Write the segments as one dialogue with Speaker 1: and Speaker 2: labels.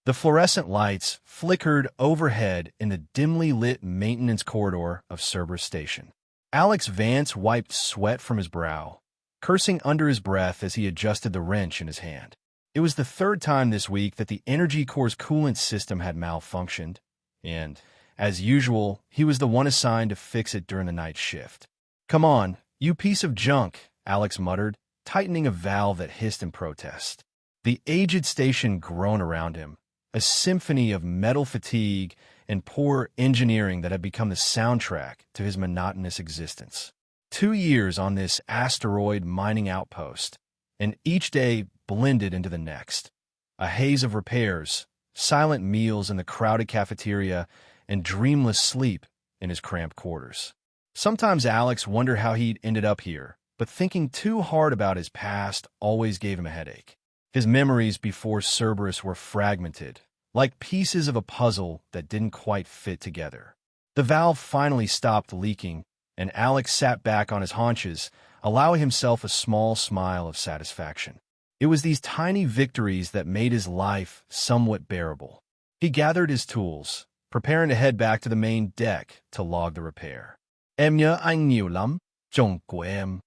Speaker 1: The fluorescent lights flickered overhead in the dimly lit maintenance corridor of Cerberus Station. Alex Vance wiped sweat from his brow, cursing under his breath as he adjusted the wrench in his hand. It was the third time this week that the energy core's coolant system had malfunctioned, and, as usual, he was the one assigned to fix it during the night shift. "Come on, you piece of junk," Alex muttered, tightening a valve that hissed in protest. The aged station groaned around him, a symphony of metal fatigue and poor engineering that had become the soundtrack to his monotonous existence. 2 years on this asteroid mining outpost, and each day blended into the next. A haze of repairs, silent meals in the crowded cafeteria, and dreamless sleep in his cramped quarters. Sometimes Alex wondered how he'd ended up here, but thinking too hard about his past always gave him a headache. His memories before Cerberus were fragmented, like pieces of a puzzle that didn't quite fit together. The valve finally stopped leaking, and Alex sat back on his haunches, allowing himself a small smile of satisfaction. It was these tiny victories that made his life somewhat bearable. He gathered his tools, preparing to head back to the main deck to log the repair. "Em nhớ anh nhiều lắm, chồng của em."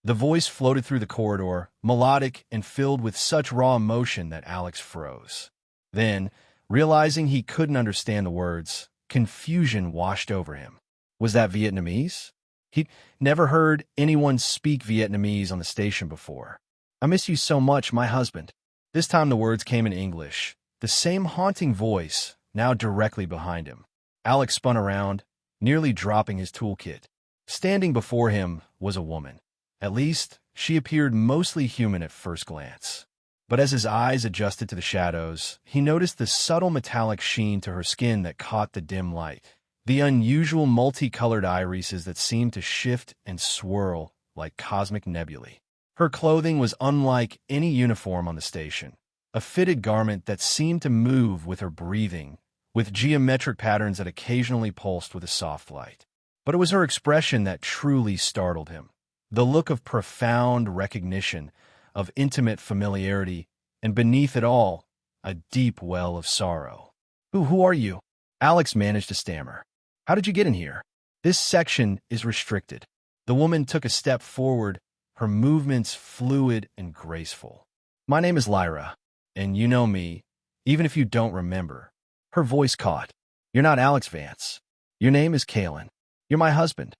Speaker 1: The voice floated through the corridor, melodic and filled with such raw emotion that Alex froze. Then, realizing he couldn't understand the words, confusion washed over him. Was that Vietnamese? He'd never heard anyone speak Vietnamese on the station before. "I miss you so much, my husband." This time the words came in English, the same haunting voice, now directly behind him. Alex spun around, nearly dropping his toolkit. Standing before him was a woman. At least, she appeared mostly human at first glance. But as his eyes adjusted to the shadows, he noticed the subtle metallic sheen to her skin that caught the dim light, the unusual multicolored irises that seemed to shift and swirl like cosmic nebulae. Her clothing was unlike any uniform on the station, a fitted garment that seemed to move with her breathing, with geometric patterns that occasionally pulsed with a soft light. But it was her expression that truly startled him. The look of profound recognition, of intimate familiarity, and beneath it all, a deep well of sorrow. Who are you?" Alex managed to stammer. "How did you get in here? This section is restricted." The woman took a step forward, her movements fluid and graceful. "My name is Lyra, and you know me, even if you don't remember." Her voice caught. "You're not Alex Vance. Your name is Kalen. You're my husband."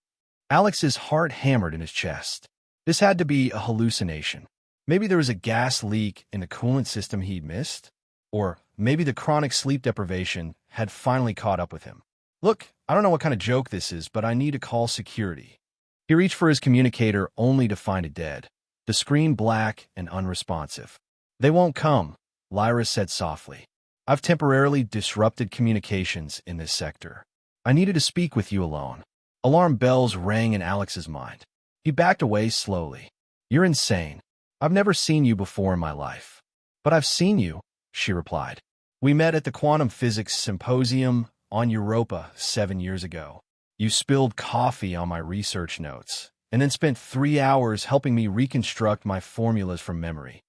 Speaker 1: Alex's heart hammered in his chest. This had to be a hallucination. Maybe there was a gas leak in the coolant system he'd missed, or maybe the chronic sleep deprivation had finally caught up with him. "Look, I don't know what kind of joke this is, but I need to call security." He reached for his communicator only to find it dead, the screen black and unresponsive. "They won't come," Lyra said softly. "I've temporarily disrupted communications in this sector. I needed to speak with you alone." Alarm bells rang in Alex's mind. He backed away slowly. "You're insane. I've never seen you before in my life." "But I've seen you," she replied. "We met at the Quantum Physics Symposium on Europa 7 years ago. You spilled coffee on my research notes, and then spent 3 hours helping me reconstruct my formulas from memory."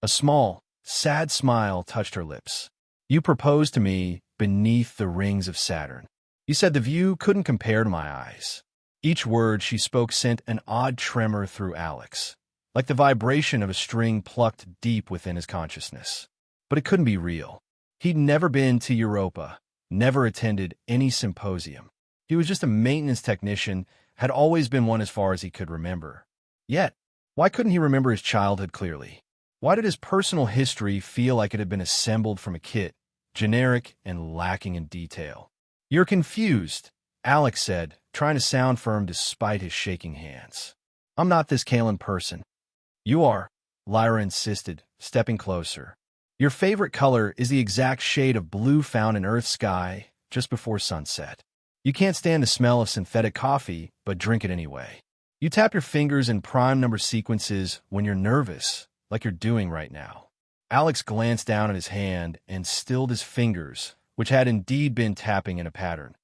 Speaker 1: A small, sad smile touched her lips. "You proposed to me beneath the rings of Saturn. You said the view couldn't compare to my eyes." Each word she spoke sent an odd tremor through Alex, like the vibration of a string plucked deep within his consciousness. But it couldn't be real. He'd never been to Europa, never attended any symposium. He was just a maintenance technician, had always been one as far as he could remember. Yet, why couldn't he remember his childhood clearly? Why did his personal history feel like it had been assembled from a kit, generic and lacking in detail? "You're confused," Alex said, trying to sound firm despite his shaking hands. "I'm not this Kalen person." "You are," Lyra insisted, stepping closer. "Your favorite color is the exact shade of blue found in Earth's sky just before sunset. You can't stand the smell of synthetic coffee, but drink it anyway. You tap your fingers in prime number sequences when you're nervous, like you're doing right now." Alex glanced down at his hand and stilled his fingers, which had indeed been tapping in a pattern.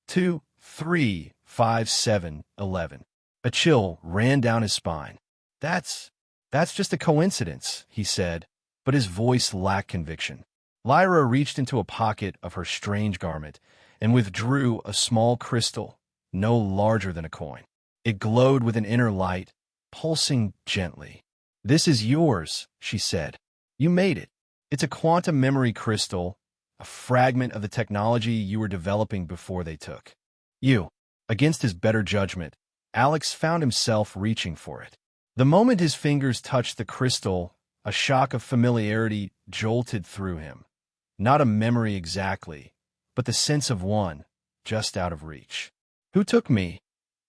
Speaker 1: 2, 3, 5, 7, 11. A chill ran down his spine. That's just a coincidence," he said, but his voice lacked conviction. Lyra reached into a pocket of her strange garment and withdrew a small crystal, no larger than a coin. It glowed with an inner light, pulsing gently. "This is yours," she said. "You made it. It's a quantum memory crystal, a fragment of the technology you were developing before they took you." Against his better judgment, Alex found himself reaching for it. The moment his fingers touched the crystal, a shock of familiarity jolted through him. Not a memory exactly, but the sense of one, just out of reach. "Who took me?"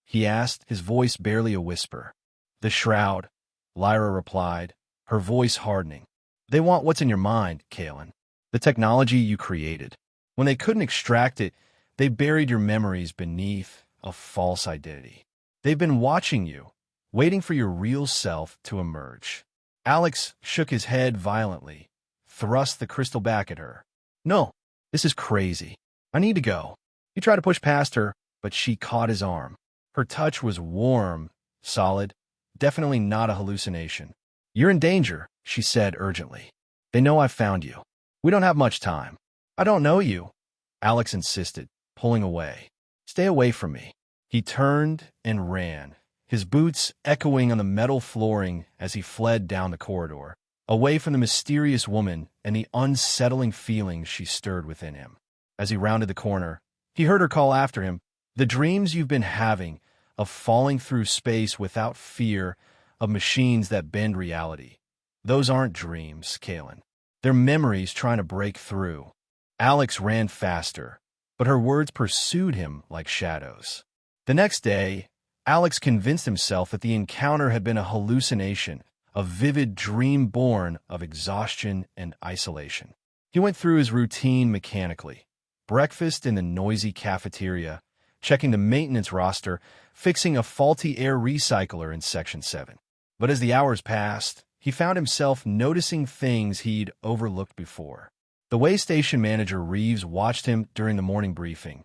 Speaker 1: he asked, his voice barely a whisper. "The Shroud," Lyra replied, her voice hardening. "They want what's in your mind, Kalen. The technology you created. When they couldn't extract it, they buried your memories beneath a false identity. They've been watching you, waiting for your real self to emerge." Alex shook his head violently, thrust the crystal back at her. "No, this is crazy. I need to go." He tried to push past her, but she caught his arm. Her touch was warm, solid, definitely not a hallucination. "You're in danger," she said urgently. "They know I've found you. We don't have much time." "I don't know you," Alex insisted, pulling away. "Stay away from me." He turned and ran, his boots echoing on the metal flooring as he fled down the corridor, away from the mysterious woman and the unsettling feelings she stirred within him. As he rounded the corner, he heard her call after him, "The dreams you've been having of falling through space without fear of machines that bend reality. Those aren't dreams, Kalen. They're memories trying to break through." Alex ran faster, but her words pursued him like shadows. The next day, Alex convinced himself that the encounter had been a hallucination, a vivid dream born of exhaustion and isolation. He went through his routine mechanically. Breakfast in the noisy cafeteria, checking the maintenance roster, fixing a faulty air recycler in Section 7. But as the hours passed, he found himself noticing things he'd overlooked before. The way station manager Reeves watched him during the morning briefing,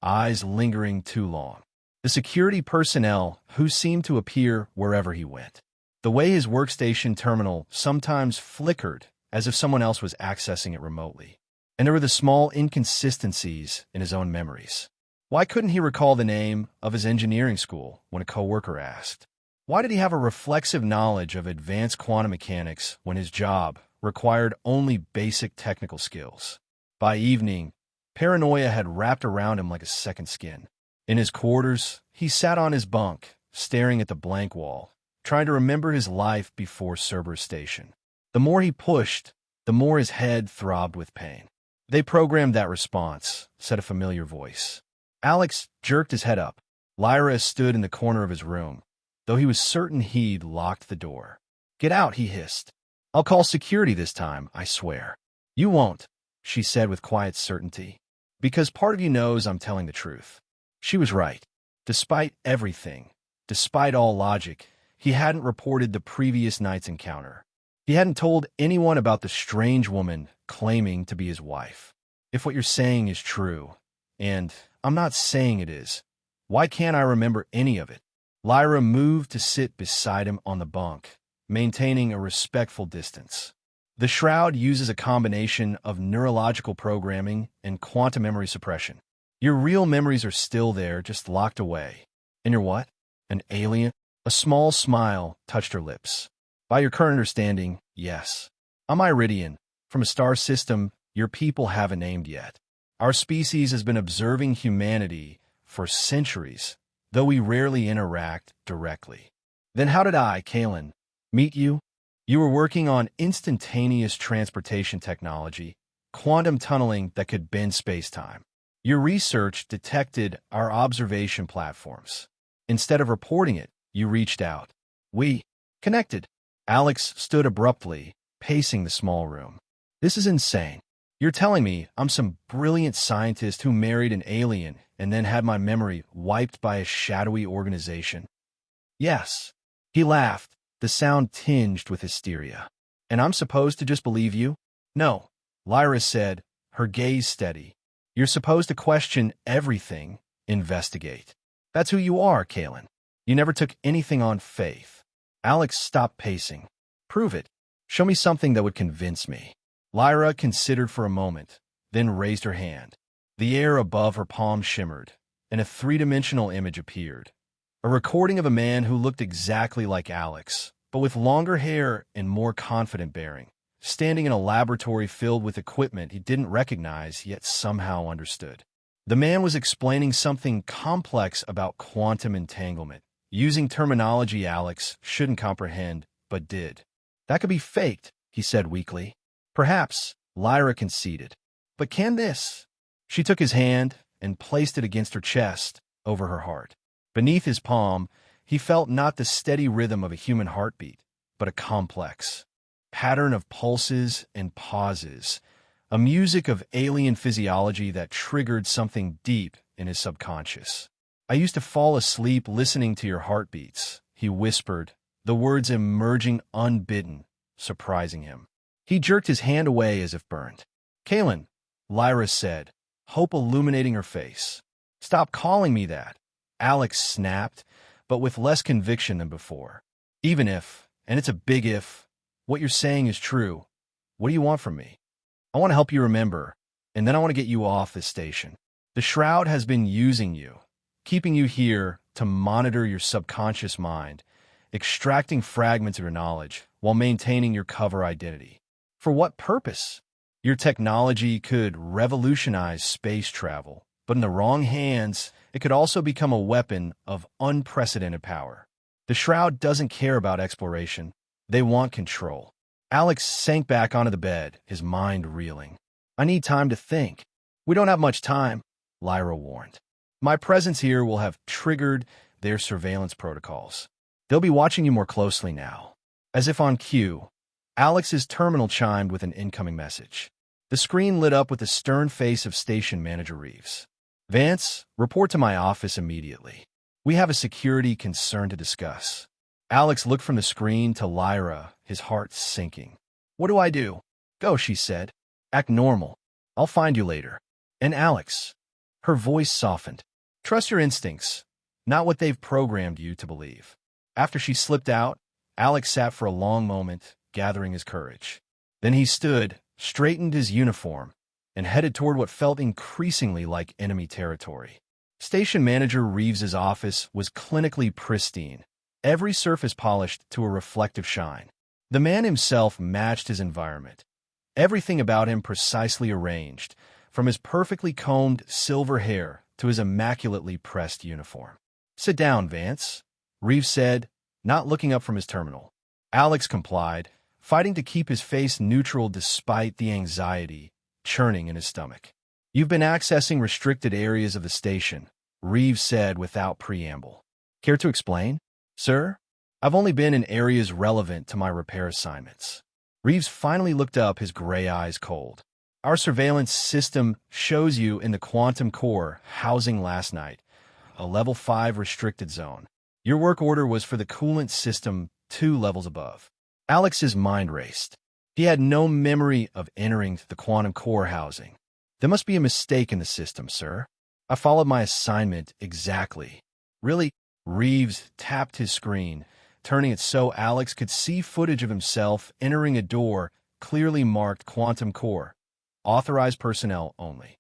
Speaker 1: eyes lingering too long. The security personnel who seemed to appear wherever he went. The way his workstation terminal sometimes flickered as if someone else was accessing it remotely. And there were the small inconsistencies in his own memories. Why couldn't he recall the name of his engineering school when a coworker asked? Why did he have a reflexive knowledge of advanced quantum mechanics when his job required only basic technical skills? By evening, paranoia had wrapped around him like a second skin. In his quarters, he sat on his bunk, staring at the blank wall, trying to remember his life before Cerberus Station. The more he pushed, the more his head throbbed with pain. "They programmed that response," said a familiar voice. Alex jerked his head up. Lyra stood in the corner of his room, though he was certain he'd locked the door. "Get out," he hissed. "I'll call security this time, I swear." "You won't," she said with quiet certainty, "because part of you knows I'm telling the truth." She was right. Despite everything, despite all logic, he hadn't reported the previous night's encounter. He hadn't told anyone about the strange woman claiming to be his wife. If what you're saying is true, and I'm not saying it is, why can't I remember any of it? Lyra moved to sit beside him on the bunk, maintaining a respectful distance. The Shroud uses a combination of neurological programming and quantum memory suppression. Your real memories are still there, just locked away. And you're what? An alien? A small smile touched her lips. By your current understanding, yes. I'm Iridian. From a star system your people haven't named yet. Our species has been observing humanity for centuries, though we rarely interact directly. Then how did I, Kalen, meet you? You were working on instantaneous transportation technology, quantum tunneling that could bend space-time. Your research detected our observation platforms. Instead of reporting it, you reached out. We connected. Alex stood abruptly, pacing the small room. This is insane. You're telling me I'm some brilliant scientist who married an alien and then had my memory wiped by a shadowy organization? Yes. He laughed, the sound tinged with hysteria. And I'm supposed to just believe you? No, Lyra said, her gaze steady. You're supposed to question everything, investigate. That's who you are, Kalen. You never took anything on faith. Alex stopped pacing. Prove it. Show me something that would convince me. Lyra considered for a moment, then raised her hand. The air above her palm shimmered, and a three-dimensional image appeared. A recording of a man who looked exactly like Alex, but with longer hair and more confident bearing, standing in a laboratory filled with equipment he didn't recognize yet somehow understood. The man was explaining something complex about quantum entanglement, using terminology Alex shouldn't comprehend, but did. That could be faked, he said weakly. Perhaps, Lyra conceded. But can this? She took his hand and placed it against her chest, over her heart. Beneath his palm, he felt not the steady rhythm of a human heartbeat, but a complex pattern of pulses and pauses, a music of alien physiology that triggered something deep in his subconscious. I used to fall asleep listening to your heartbeats, he whispered, the words emerging unbidden, surprising him. He jerked his hand away as if burned. Kaylin, Lyra said, hope illuminating her face. Stop calling me that. Alex snapped, but with less conviction than before. Even if, and it's a big if, what you're saying is true, what do you want from me? I want to help you remember, and then I want to get you off this station. The Shroud has been using you, keeping you here to monitor your subconscious mind, extracting fragments of your knowledge while maintaining your cover identity. For what purpose? Your technology could revolutionize space travel, but in the wrong hands, it could also become a weapon of unprecedented power. The Shroud doesn't care about exploration. They want control. Alex sank back onto the bed, his mind reeling. I need time to think. We don't have much time, Lyra warned. My presence here will have triggered their surveillance protocols. They'll be watching you more closely now. As if on cue, Alex's terminal chimed with an incoming message. The screen lit up with the stern face of Station Manager Reeves. Vance, report to my office immediately. We have a security concern to discuss. Alex looked from the screen to Lyra, his heart sinking. What do I do? Go, she said. Act normal. I'll find you later. And Alex. Her voice softened. Trust your instincts, not what they've programmed you to believe. After she slipped out, Alex sat for a long moment, gathering his courage. Then he stood, straightened his uniform, and headed toward what felt increasingly like enemy territory. Station Manager Reeves's office was clinically pristine, every surface polished to a reflective shine. The man himself matched his environment, everything about him precisely arranged, from his perfectly combed silver hair to his immaculately pressed uniform. Sit down, Vance, Reeves said, not looking up from his terminal. Alex complied, fighting to keep his face neutral despite the anxiety churning in his stomach. You've been accessing restricted areas of the station, Reeves said without preamble. Care to explain? Sir, I've only been in areas relevant to my repair assignments. Reeves finally looked up, his gray eyes cold. Our surveillance system shows you in the quantum core housing last night, a level 5 restricted zone. Your work order was for the coolant system 2 levels above. Alex's mind raced. He had no memory of entering the quantum core housing. There must be a mistake in the system, sir. I followed my assignment exactly. Really? Reeves tapped his screen, turning it so Alex could see footage of himself entering a door clearly marked Quantum Core. Authorized personnel only.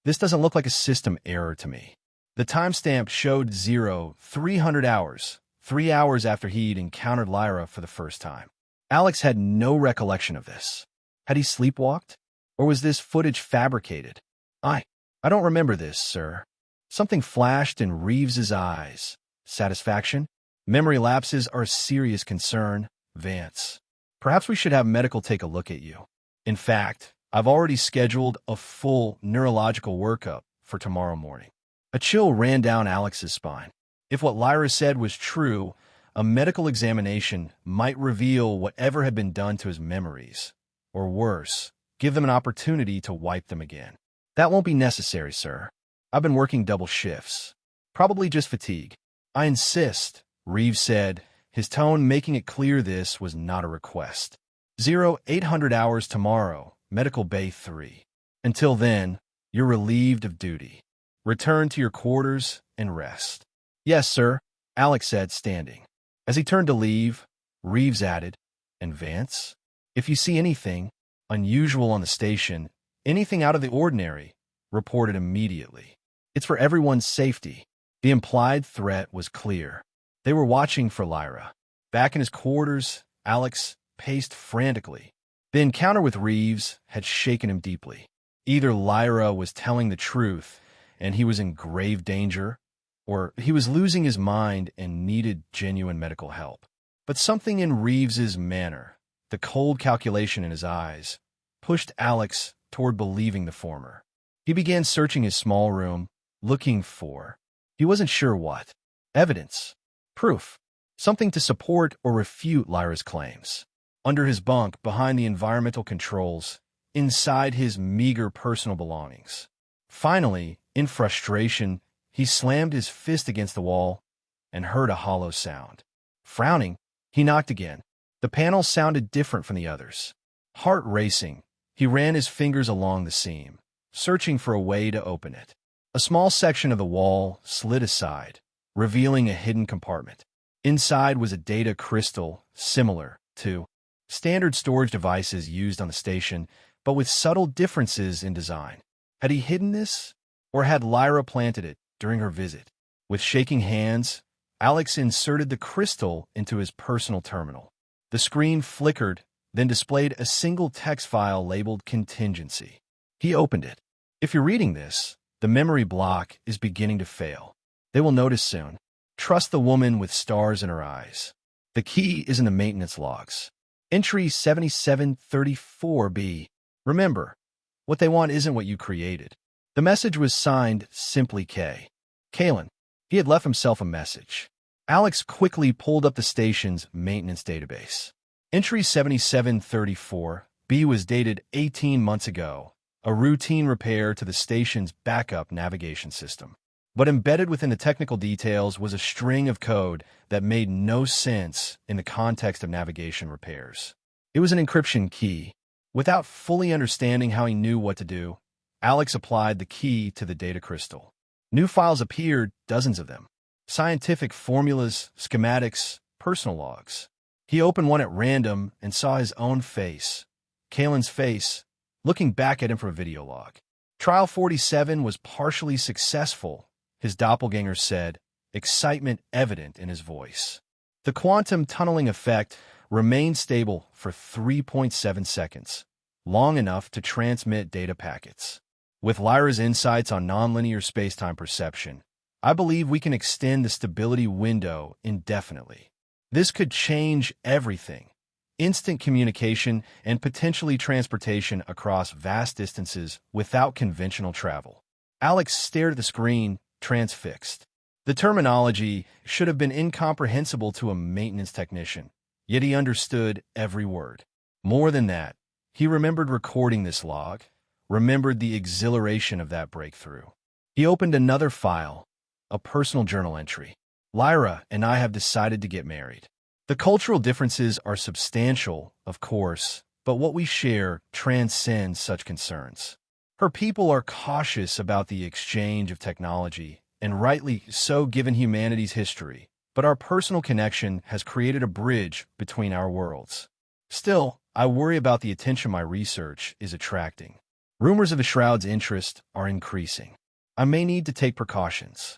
Speaker 1: This doesn't look like a system error to me. The timestamp showed 0300 hours, 3 hours after he'd encountered Lyra for the first time. Alex had no recollection of this. Had he sleepwalked? Or was this footage fabricated? I don't remember this, sir. Something flashed in Reeves's eyes. Satisfaction? Memory lapses are a serious concern, Vance. Perhaps we should have medical take a look at you. In fact, I've already scheduled a full neurological workup for tomorrow morning. A chill ran down Alex's spine. If what Lyra said was true, a medical examination might reveal whatever had been done to his memories. Or worse, give them an opportunity to wipe them again. That won't be necessary, sir. I've been working double shifts. Probably just fatigue. I insist, Reeves said, his tone making it clear this was not a request. 0800 hours tomorrow, Medical Bay 3. Until then, you're relieved of duty. Return to your quarters and rest. Yes, sir, Alex said, standing. As he turned to leave, Reeves added, and Vance, if you see anything, unusual on the station, anything out of the ordinary, reported immediately. It's for everyone's safety. The implied threat was clear. They were watching for Lyra. Back in his quarters, Alex paced frantically. The encounter with Reeves had shaken him deeply. Either Lyra was telling the truth and he was in grave danger, or he was losing his mind and needed genuine medical help. But something in Reeves's manner, the cold calculation in his eyes, pushed Alex toward believing the former. He began searching his small room, looking for, he wasn't sure what, evidence, proof, something to support or refute Lyra's claims. Under his bunk, behind the environmental controls, inside his meager personal belongings. Finally, in frustration, he slammed his fist against the wall and heard a hollow sound. Frowning, he knocked again. The panel sounded different from the others. Heart racing, he ran his fingers along the seam, searching for a way to open it. A small section of the wall slid aside, revealing a hidden compartment. Inside was a data crystal similar to standard storage devices used on the station, but with subtle differences in design. Had he hidden this, or had Lyra planted it during her visit? With shaking hands, Alex inserted the crystal into his personal terminal. The screen flickered, then displayed a single text file labeled Contingency. He opened it. If you're reading this, the memory block is beginning to fail. They will notice soon. Trust the woman with stars in her eyes. The key is in the maintenance logs. Entry 7734B. Remember, what they want isn't what you created. The message was signed simply K. Kalen. He had left himself a message. Alex quickly pulled up the station's maintenance database. Entry 7734B was dated 18 months ago, a routine repair to the station's backup navigation system. But embedded within the technical details was a string of code that made no sense in the context of navigation repairs. It was an encryption key. Without fully understanding how he knew what to do, Alex applied the key to the data crystal. New files appeared, dozens of them. Scientific formulas, schematics, personal logs. He opened one at random and saw his own face, Kalen's face, looking back at him from a video log. Trial 47 was partially successful, his doppelganger said, excitement evident in his voice. The quantum tunneling effect remained stable for 3.7 seconds, long enough to transmit data packets. With Lyra's insights on nonlinear spacetime perception, I believe we can extend the stability window indefinitely. This could change everything. Instant communication and potentially transportation across vast distances without conventional travel. Alex stared at the screen, transfixed. The terminology should have been incomprehensible to a maintenance technician, yet he understood every word. More than that, he remembered recording this log, remembered the exhilaration of that breakthrough. He opened another file, a personal journal entry. Lyra and I have decided to get married. The cultural differences are substantial, of course, but what we share transcends such concerns. Her people are cautious about the exchange of technology, and rightly so given humanity's history, but our personal connection has created a bridge between our worlds. Still, I worry about the attention my research is attracting. Rumors of the Shroud's interest are increasing. I may need to take precautions.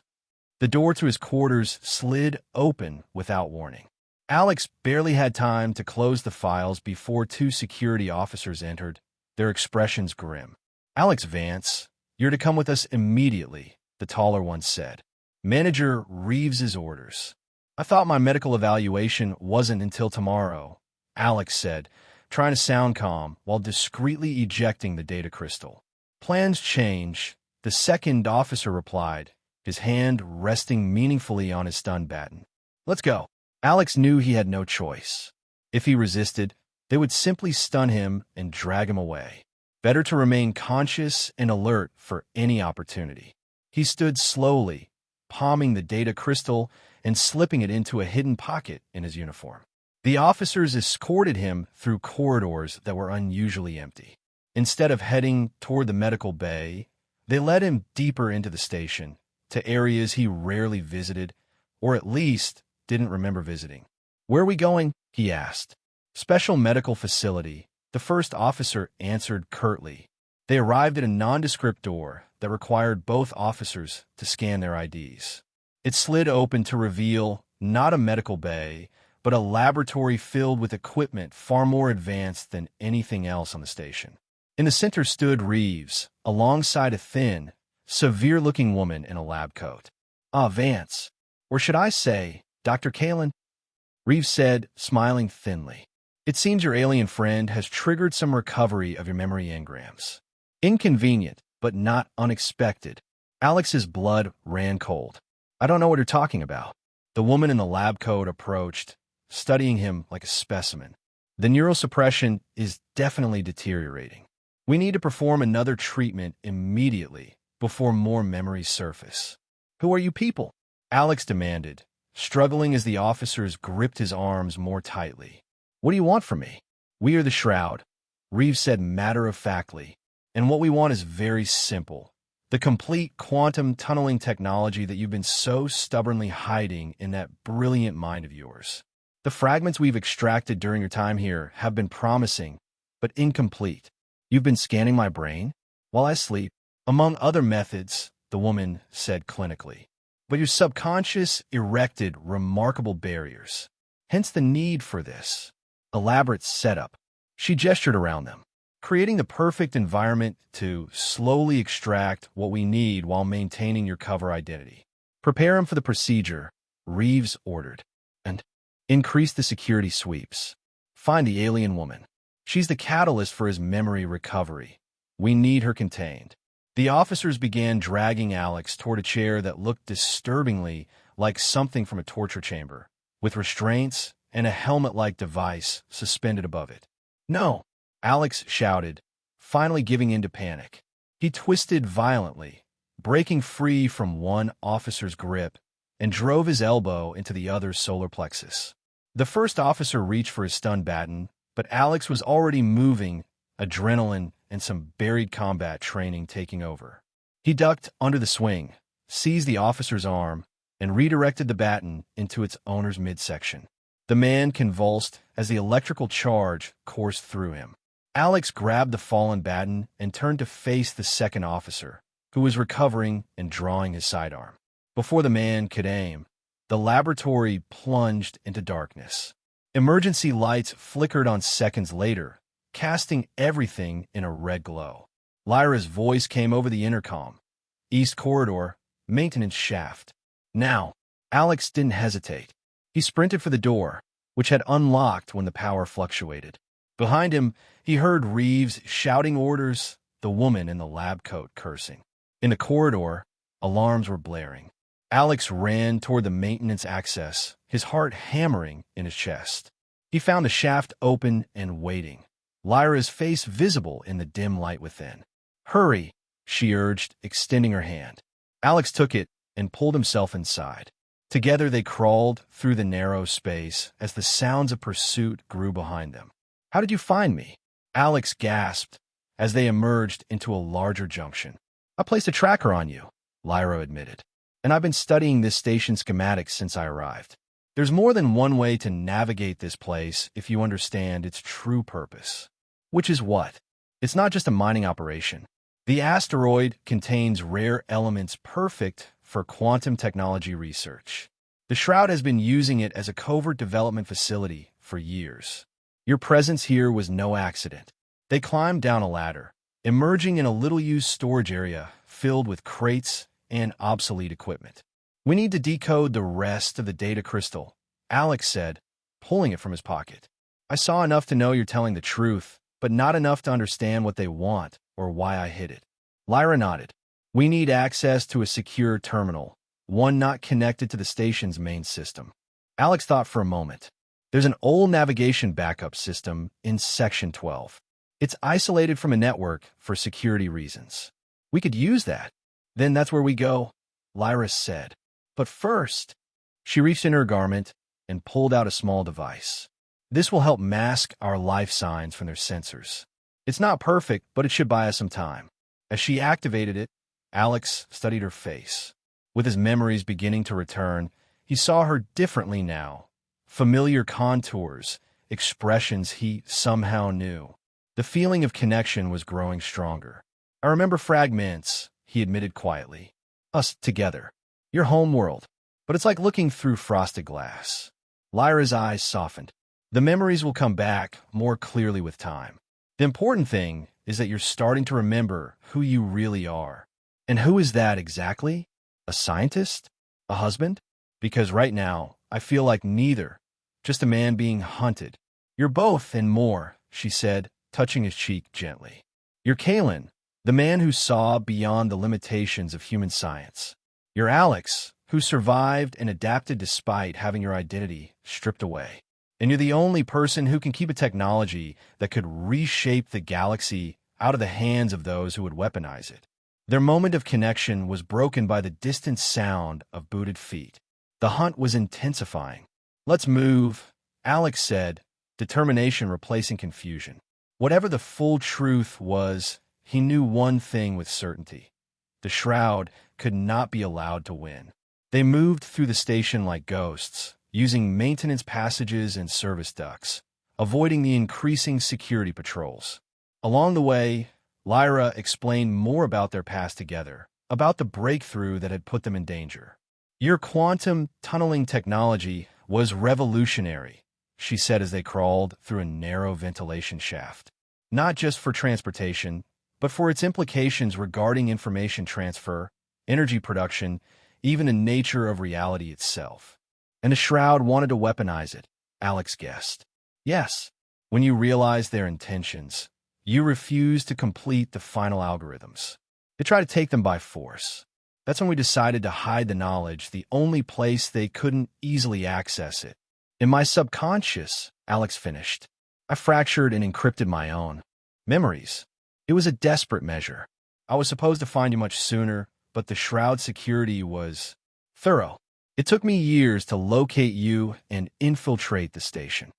Speaker 1: The door to his quarters slid open without warning. Alex barely had time to close the files before two security officers entered, their expressions grim. "Alex Vance, you're to come with us immediately," the taller one said. "Manager Reeves's orders." "I thought my medical evaluation wasn't until tomorrow," Alex said, trying to sound calm while discreetly ejecting the data crystal. "Plans change," the second officer replied, his hand resting meaningfully on his stun baton. "Let's go." Alex knew he had no choice. If he resisted, they would simply stun him and drag him away. Better to remain conscious and alert for any opportunity. He stood slowly, palming the data crystal and slipping it into a hidden pocket in his uniform. The officers escorted him through corridors that were unusually empty. Instead of heading toward the medical bay, they led him deeper into the station, to areas he rarely visited, or at least didn't remember visiting. "Where are we going?" he asked. "Special medical facility," The first officer answered curtly. They arrived at a nondescript door that required both officers to scan their IDs. It slid open to reveal not a medical bay, but a laboratory filled with equipment far more advanced than anything else on the station. In the center stood Reeves, alongside a thin, severe-looking woman in a lab coat. "Ah, Vance. Or should I say, Dr. Kalen?" Reeves said, smiling thinly. "It seems your alien friend has triggered some recovery of your memory engrams. Inconvenient, but not unexpected." Alex's blood ran cold. "I don't know what you're talking about." The woman in the lab coat approached, studying him like a specimen. "The neurosuppression is definitely deteriorating. We need to perform another treatment immediately before more memories surface." "Who are you people?" Alex demanded, struggling as the officers gripped his arms more tightly. "What do you want from me?" "We are the Shroud," Reeves said matter-of-factly, "and what we want is very simple. The complete quantum tunneling technology that you've been so stubbornly hiding in that brilliant mind of yours. The fragments we've extracted during your time here have been promising, but incomplete. You've been scanning my brain while I sleep, among other methods," the woman said clinically. "But your subconscious erected remarkable barriers. Hence the need for this elaborate setup." She gestured around them, "Creating the perfect environment to slowly extract what we need while maintaining your cover identity." "Prepare him for the procedure," Reeves ordered, "and increase the security sweeps. Find the alien woman. She's the catalyst for his memory recovery. We need her contained." The officers began dragging Alex toward a chair that looked disturbingly like something from a torture chamber, with restraints and a helmet-like device suspended above it. "No!" Alex shouted, finally giving in to panic. He twisted violently, breaking free from one officer's grip, and drove his elbow into the other's solar plexus. The first officer reached for his stun baton, but Alex was already moving, adrenaline and some buried combat training taking over. He ducked under the swing, seized the officer's arm, and redirected the baton into its owner's midsection. The man convulsed as the electrical charge coursed through him. Alex grabbed the fallen baton and turned to face the second officer, who was recovering and drawing his sidearm. Before the man could aim, the laboratory plunged into darkness. Emergency lights flickered on seconds later, casting everything in a red glow. Lyra's voice came over the intercom. "East Corridor, maintenance shaft." "Now." Alex didn't hesitate. He sprinted for the door, which had unlocked when the power fluctuated. Behind him, he heard Reeves shouting orders, the woman in the lab coat cursing. In the corridor, alarms were blaring. Alex ran toward the maintenance access, his heart hammering in his chest. He found the shaft open and waiting, Lyra's face visible in the dim light within. "Hurry," she urged, extending her hand. Alex took it and pulled himself inside. Together they crawled through the narrow space as the sounds of pursuit grew behind them. "How did you find me?" Alex gasped as they emerged into a larger junction. "I placed a tracker on you," Lyra admitted, "and I've been studying this station's schematics since I arrived. There's more than one way to navigate this place if you understand its true purpose." "Which is what?" "It's not just a mining operation. The asteroid contains rare elements perfect for quantum technology research. The Shroud has been using it as a covert development facility for years. Your presence here was no accident." They climbed down a ladder, emerging in a little-used storage area filled with crates and obsolete equipment. "We need to decode the rest of the data crystal," Alex said, pulling it from his pocket. "I saw enough to know you're telling the truth, but not enough to understand what they want or why I hid it." Lyra nodded. "We need access to a secure terminal, one not connected to the station's main system." Alex thought for a moment. "There's an old navigation backup system in Section 12. It's isolated from a network for security reasons. We could use that." "Then that's where we go," Lyra said. "But first," she reached in her garment and pulled out a small device. "This will help mask our life signs from their sensors. It's not perfect, but it should buy us some time." As she activated it, Alex studied her face. With his memories beginning to return, he saw her differently now. Familiar contours, expressions he somehow knew. The feeling of connection was growing stronger. I remember fragments, he admitted quietly. Us together. Your home world. But it's like looking through frosted glass. Lyra's eyes softened. The memories will come back more clearly with time. The important thing is that you're starting to remember who you really are. And who is that exactly? A scientist? A husband? Because right now, I feel like neither. Just a man being hunted. You're both and more, she said, touching his cheek gently. You're Kalen, the man who saw beyond the limitations of human science. You're Alex, who survived and adapted despite having your identity stripped away. And you're the only person who can keep a technology that could reshape the galaxy out of the hands of those who would weaponize it. Their moment of connection was broken by the distant sound of booted feet. The hunt was intensifying. Let's move, Alex said, determination replacing confusion. Whatever the full truth was, he knew one thing with certainty. The Shroud could not be allowed to win. They moved through the station like ghosts, using maintenance passages and service ducts, avoiding the increasing security patrols. Along the way, Lyra explained more about their past together, about the breakthrough that had put them in danger. Your quantum tunneling technology was revolutionary, she said as they crawled through a narrow ventilation shaft. Not just for transportation, but for its implications regarding information transfer, energy production, even the nature of reality itself. And the Shroud wanted to weaponize it, Alex guessed. Yes, when you realized their intentions, you refused to complete the final algorithms. They tried to take them by force. That's when we decided to hide the knowledge, the only place they couldn't easily access it. In my subconscious, Alex finished. I fractured and encrypted my own memories. It was a desperate measure. I was supposed to find you much sooner, but the Shroud security was thorough. It took me years to locate you and infiltrate the station.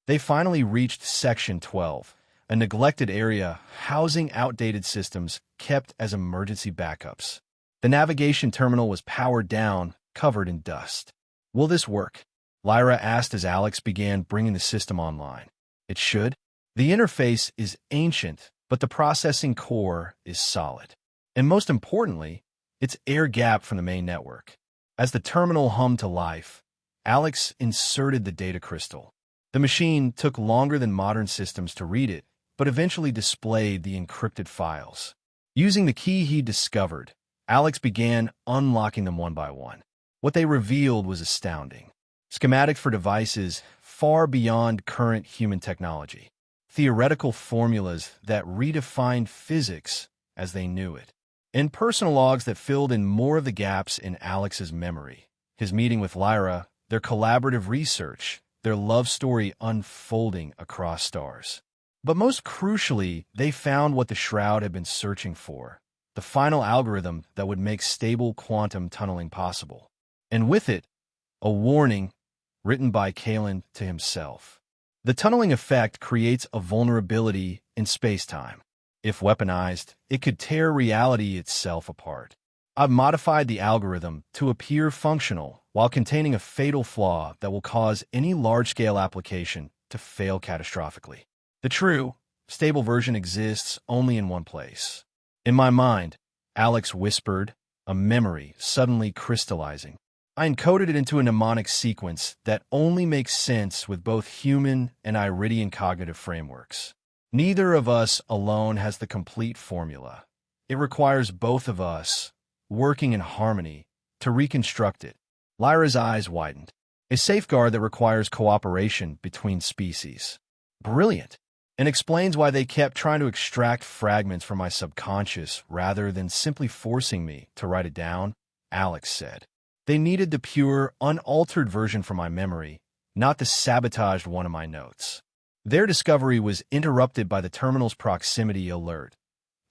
Speaker 1: They finally reached Section 12, a neglected area housing outdated systems kept as emergency backups. The navigation terminal was powered down, covered in dust. Will this work? Lyra asked as Alex began bringing the system online. It should. The interface is ancient, but the processing core is solid. And most importantly, it's air-gapped from the main network. As the terminal hummed to life, Alex inserted the data crystal. The machine took longer than modern systems to read it, but eventually displayed the encrypted files. Using the key he discovered, Alex began unlocking them one by one. What they revealed was astounding. Schematics for devices far beyond current human technology. Theoretical formulas that redefined physics as they knew it. And personal logs that filled in more of the gaps in Alex's memory. His meeting with Lyra, their collaborative research, their love story unfolding across stars. But most crucially, they found what the Shroud had been searching for. The final algorithm that would make stable quantum tunneling possible. And with it, a warning written by Kalen to himself. The tunneling effect creates a vulnerability in space-time. If weaponized, it could tear reality itself apart. I've modified the algorithm to appear functional while containing a fatal flaw that will cause any large-scale application to fail catastrophically. The true, stable version exists only in one place. In my mind, Alex whispered, a memory suddenly crystallizing. I encoded it into a mnemonic sequence that only makes sense with both human and Iridian cognitive frameworks. Neither of us alone has the complete formula. It requires both of us, working in harmony, to reconstruct it. Lyra's eyes widened. A safeguard that requires cooperation between species. Brilliant. And explains why they kept trying to extract fragments from my subconscious rather than simply forcing me to write it down, Alex said. They needed the pure, unaltered version from my memory, not the sabotaged one in my notes. Their discovery was interrupted by the terminal's proximity alert.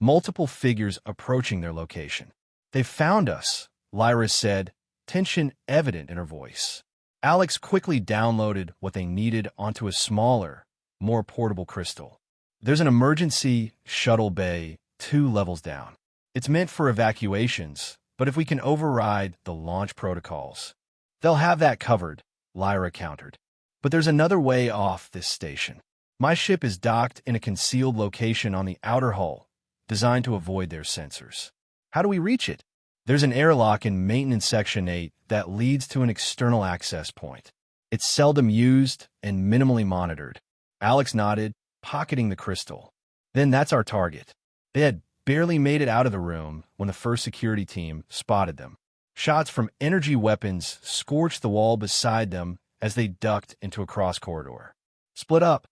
Speaker 1: Multiple figures approaching their location. They found us, Lyra said, tension evident in her voice. Alex quickly downloaded what they needed onto a smaller, more portable crystal. There's an emergency shuttle bay 2 levels down. It's meant for evacuations, but if we can override the launch protocols, they'll have that covered, Lyra countered. But there's another way off this station. My ship is docked in a concealed location on the outer hull, designed to avoid their sensors. How do we reach it? There's an airlock in Maintenance Section 8 that leads to an external access point. It's seldom used and minimally monitored. Alex nodded, pocketing the crystal. Then that's our target. They had barely made it out of the room when the first security team spotted them. Shots from energy weapons scorched the wall beside them as they ducked into a cross corridor. Split up,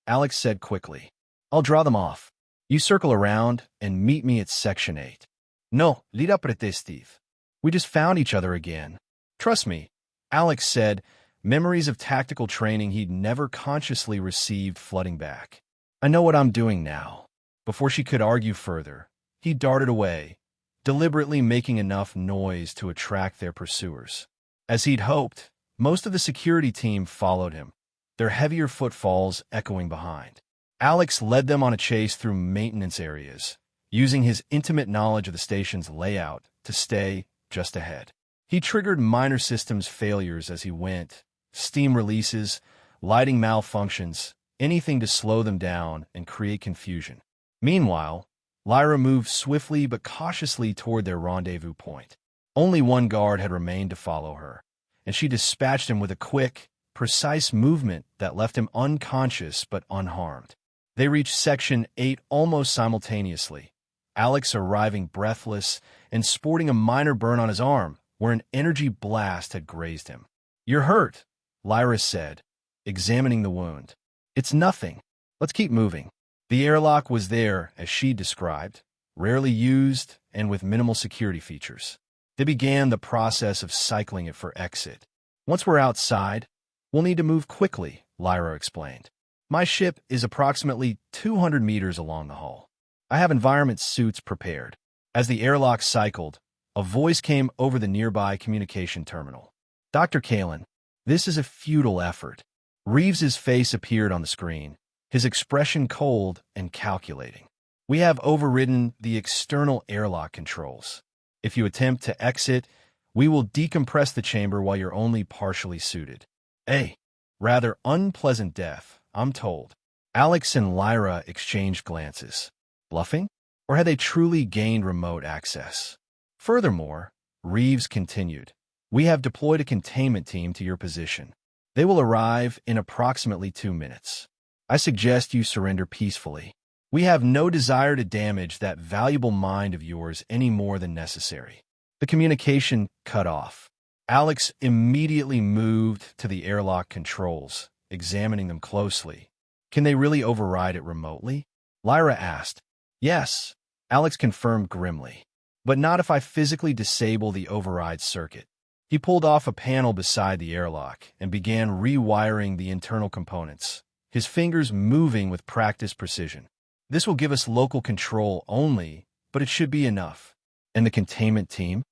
Speaker 1: Alex said quickly. I'll draw them off. You circle around and meet me at Section 8. No, lida pretestiv. We just found each other again. Trust me, Alex said, memories of tactical training he'd never consciously received flooding back. I know what I'm doing now. Before she could argue further, he darted away, deliberately making enough noise to attract their pursuers. As he'd hoped, most of the security team followed him, their heavier footfalls echoing behind. Alex led them on a chase through maintenance areas, using his intimate knowledge of the station's layout to stay just ahead. He triggered minor systems failures as he went, steam releases, lighting malfunctions, anything to slow them down and create confusion. Meanwhile, Lyra moved swiftly but cautiously toward their rendezvous point. Only one guard had remained to follow her, and she dispatched him with a quick, precise movement that left him unconscious but unharmed. They reached Section 8 almost simultaneously, Alex arriving breathless and sporting a minor burn on his arm where an energy blast had grazed him. You're hurt, Lyra said, examining the wound. It's nothing. Let's keep moving. The airlock was there, as she described, rarely used and with minimal security features. They began the process of cycling it for exit. Once we're outside, we'll need to move quickly, Lyra explained. My ship is approximately 200 meters along the hull. I have environment suits prepared. As the airlock cycled, a voice came over the nearby communication terminal. Dr. Kalin, this is a futile effort. Reeves's face appeared on the screen, his expression cold and calculating. We have overridden the external airlock controls. If you attempt to exit, we will decompress the chamber while you're only partially suited. A rather unpleasant death, I'm told. Alex and Lyra exchanged glances. Bluffing? Or had they truly gained remote access? Furthermore, Reeves continued, we have deployed a containment team to your position. They will arrive in approximately 2 minutes. I suggest you surrender peacefully. We have no desire to damage that valuable mind of yours any more than necessary. The communication cut off. Alex immediately moved to the airlock controls, examining them closely. Can they really override it remotely? Lyra asked. Yes, Alex confirmed grimly. But not if I physically disable the override circuit. He pulled off a panel beside the airlock and began rewiring the internal components, his fingers moving with practiced precision. This will give us local control only, but it should be enough. And the containment team?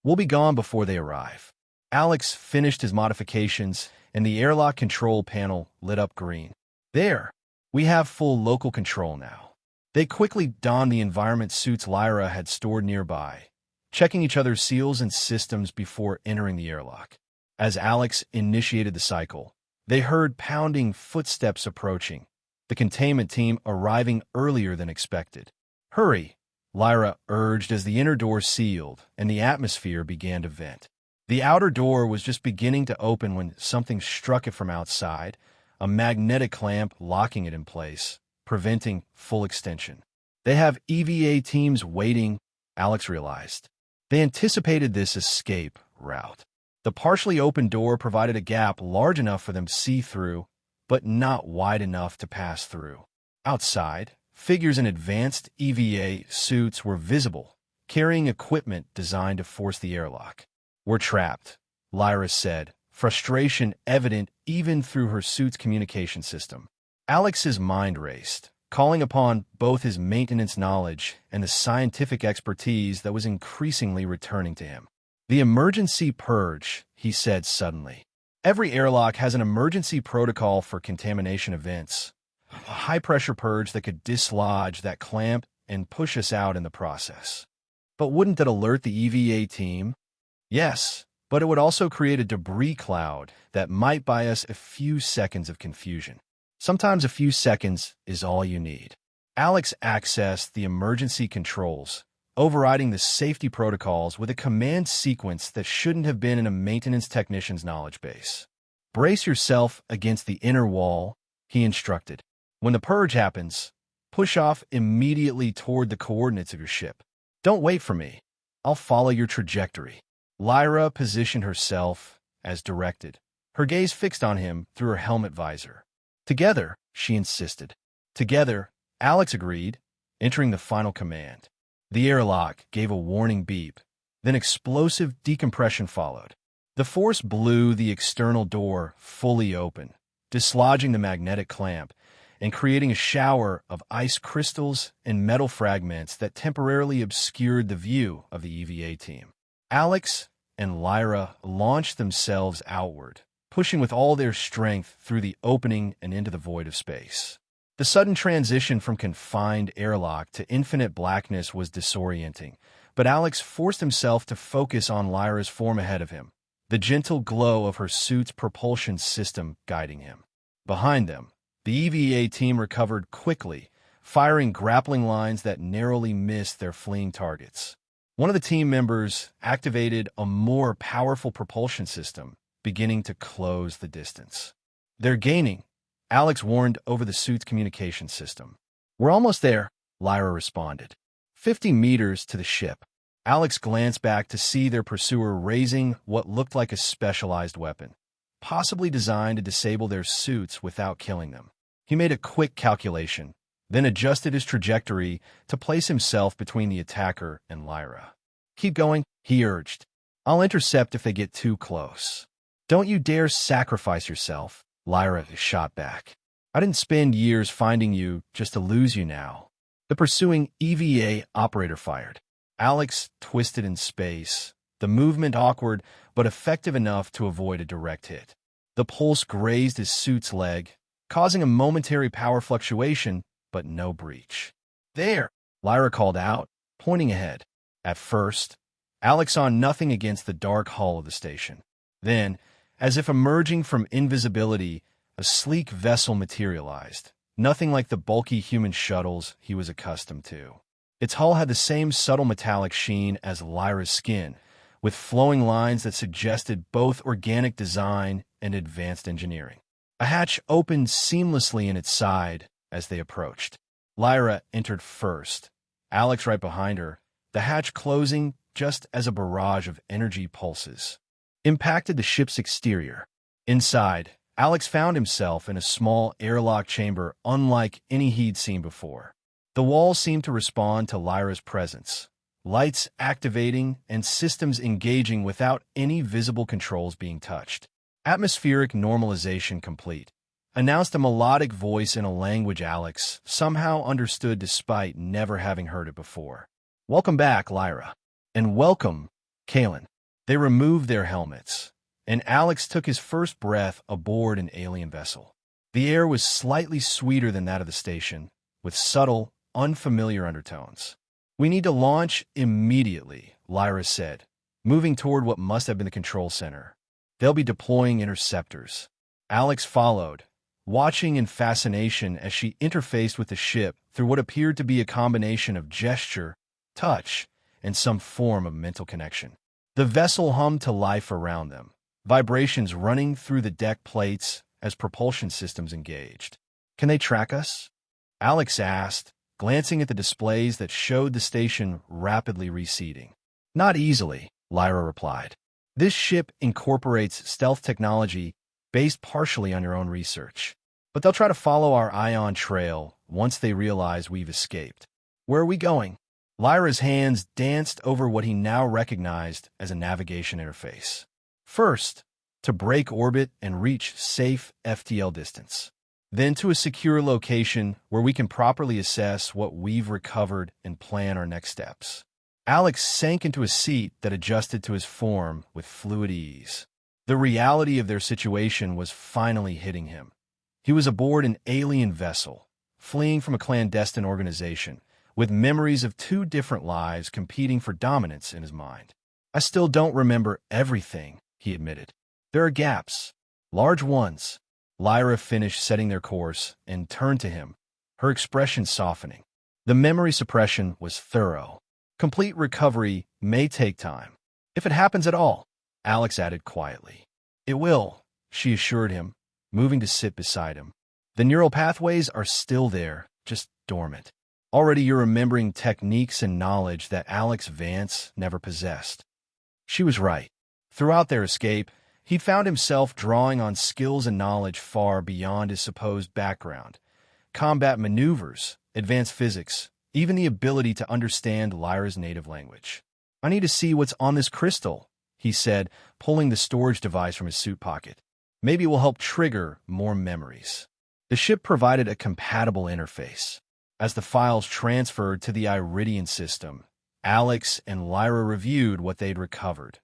Speaker 1: We'll be gone before they arrive. Alex finished his modifications, and the airlock control panel lit up green. There, we have full local control now. They quickly donned the environment suits Lyra had stored nearby, checking each other's seals and systems before entering the airlock. As Alex initiated the cycle, they heard pounding footsteps approaching, the containment team arriving earlier than expected. Hurry, Lyra urged as the inner door sealed and the atmosphere began to vent. The outer door was just beginning to open when something struck it from outside, a magnetic clamp locking it in place, preventing full extension. They have EVA teams waiting, Alex realized. They anticipated this escape route. The partially open door provided a gap large enough for them to see through, but not wide enough to pass through. Outside, figures in advanced EVA suits were visible, carrying equipment designed to force the airlock. We're trapped, Lyra said, frustration evident even through her suit's communication system. Alex's mind raced, calling upon both his maintenance knowledge and the scientific expertise that was increasingly returning to him. The emergency purge, he said suddenly. Every airlock has an emergency protocol for contamination events, a high-pressure purge that could dislodge that clamp and push us out in the process. But wouldn't that alert the EVA team? Yes, but it would also create a debris cloud that might buy us a few seconds of confusion. Sometimes a few seconds is all you need. Alex accessed the emergency controls, overriding the safety protocols with a command sequence that shouldn't have been in a maintenance technician's knowledge base. Brace yourself against the inner wall, he instructed. When the purge happens, push off immediately toward the coordinates of your ship. Don't wait for me. I'll follow your trajectory. Lyra positioned herself as directed, her gaze fixed on him through her helmet visor. Together, she insisted. Together, Alex agreed, entering the final command. The airlock gave a warning beep, then explosive decompression followed. The force blew the external door fully open, dislodging the magnetic clamp and creating a shower of ice crystals and metal fragments that temporarily obscured the view of the EVA team. Alex and Lyra launched themselves outward, pushing with all their strength through the opening and into the void of space. The sudden transition from confined airlock to infinite blackness was disorienting, but Alex forced himself to focus on Lyra's form ahead of him, the gentle glow of her suit's propulsion system guiding him. Behind them, the EVA team recovered quickly, firing grappling lines that narrowly missed their fleeing targets. One of the team members activated a more powerful propulsion system, beginning to close the distance. "They're gaining," Alex warned over the suit's communication system. "We're almost there," Lyra responded. 50 meters to the ship. Alex glanced back to see their pursuer raising what looked like a specialized weapon, possibly designed to disable their suits without killing them. He made a quick calculation, then adjusted his trajectory to place himself between the attacker and Lyra. "Keep going," he urged. "I'll intercept if they get too close." "Don't you dare sacrifice yourself," Lyra shot back. "I didn't spend years finding you just to lose you now." The pursuing EVA operator fired. Alex twisted in space, the movement awkward but effective enough to avoid a direct hit. The pulse grazed his suit's leg, causing a momentary power fluctuation, but no breach. "There!" Lyra called out, pointing ahead. At first, Alex saw nothing against the dark hull of the station. Then, as if emerging from invisibility, a sleek vessel materialized, nothing like the bulky human shuttles he was accustomed to. Its hull had the same subtle metallic sheen as Lyra's skin, with flowing lines that suggested both organic design and advanced engineering. A hatch opened seamlessly in its side as they approached. Lyra entered first, Alex right behind her, the hatch closing just as a barrage of energy pulses impacted the ship's exterior. Inside, Alex found himself in a small airlock chamber unlike any he'd seen before. The walls seemed to respond to Lyra's presence, lights activating and systems engaging without any visible controls being touched. "Atmospheric normalization complete," announced a melodic voice in a language Alex somehow understood despite never having heard it before. "Welcome back, Lyra." "And welcome, Kalen." They removed their helmets, and Alex took his first breath aboard an alien vessel. The air was slightly sweeter than that of the station, with subtle, unfamiliar undertones. "We need to launch immediately," Lyra said, moving toward what must have been the control center. "They'll be deploying interceptors." Alex followed, watching in fascination as she interfaced with the ship through what appeared to be a combination of gesture, touch, and some form of mental connection. The vessel hummed to life around them, vibrations running through the deck plates as propulsion systems engaged. "Can they track us?" Alex asked, glancing at the displays that showed the station rapidly receding. "Not easily," Lyra replied. "This ship incorporates stealth technology based partially on your own research. But they'll try to follow our ion trail once they realize we've escaped." "Where are we going?" Lyra's hands danced over what he now recognized as a navigation interface. "First, to break orbit and reach safe FTL distance. Then to a secure location where we can properly assess what we've recovered and plan our next steps." Alex sank into a seat that adjusted to his form with fluid ease. The reality of their situation was finally hitting him. He was aboard an alien vessel, fleeing from a clandestine organization, with memories of two different lives competing for dominance in his mind. "I still don't remember everything," he admitted. "There are gaps, large ones, Lyra finished setting their course and turned to him, her expression softening. The memory suppression was thorough. Complete recovery may take time. If it happens at all, Alex added quietly. It will, she assured him, moving to sit beside him. The neural pathways are still there, just dormant. Already you're remembering techniques and knowledge that Alex Vance never possessed. She was right. Throughout their escape, he'd found himself drawing on skills and knowledge far beyond his supposed background. Combat maneuvers, advanced physics, even the ability to understand Lyra's native language. I need to see what's on this crystal, he said, pulling the storage device from his suit pocket. Maybe it will help trigger more memories. The ship provided a compatible interface. As the files transferred to the Iridian system, Alex and Lyra reviewed what they'd recovered.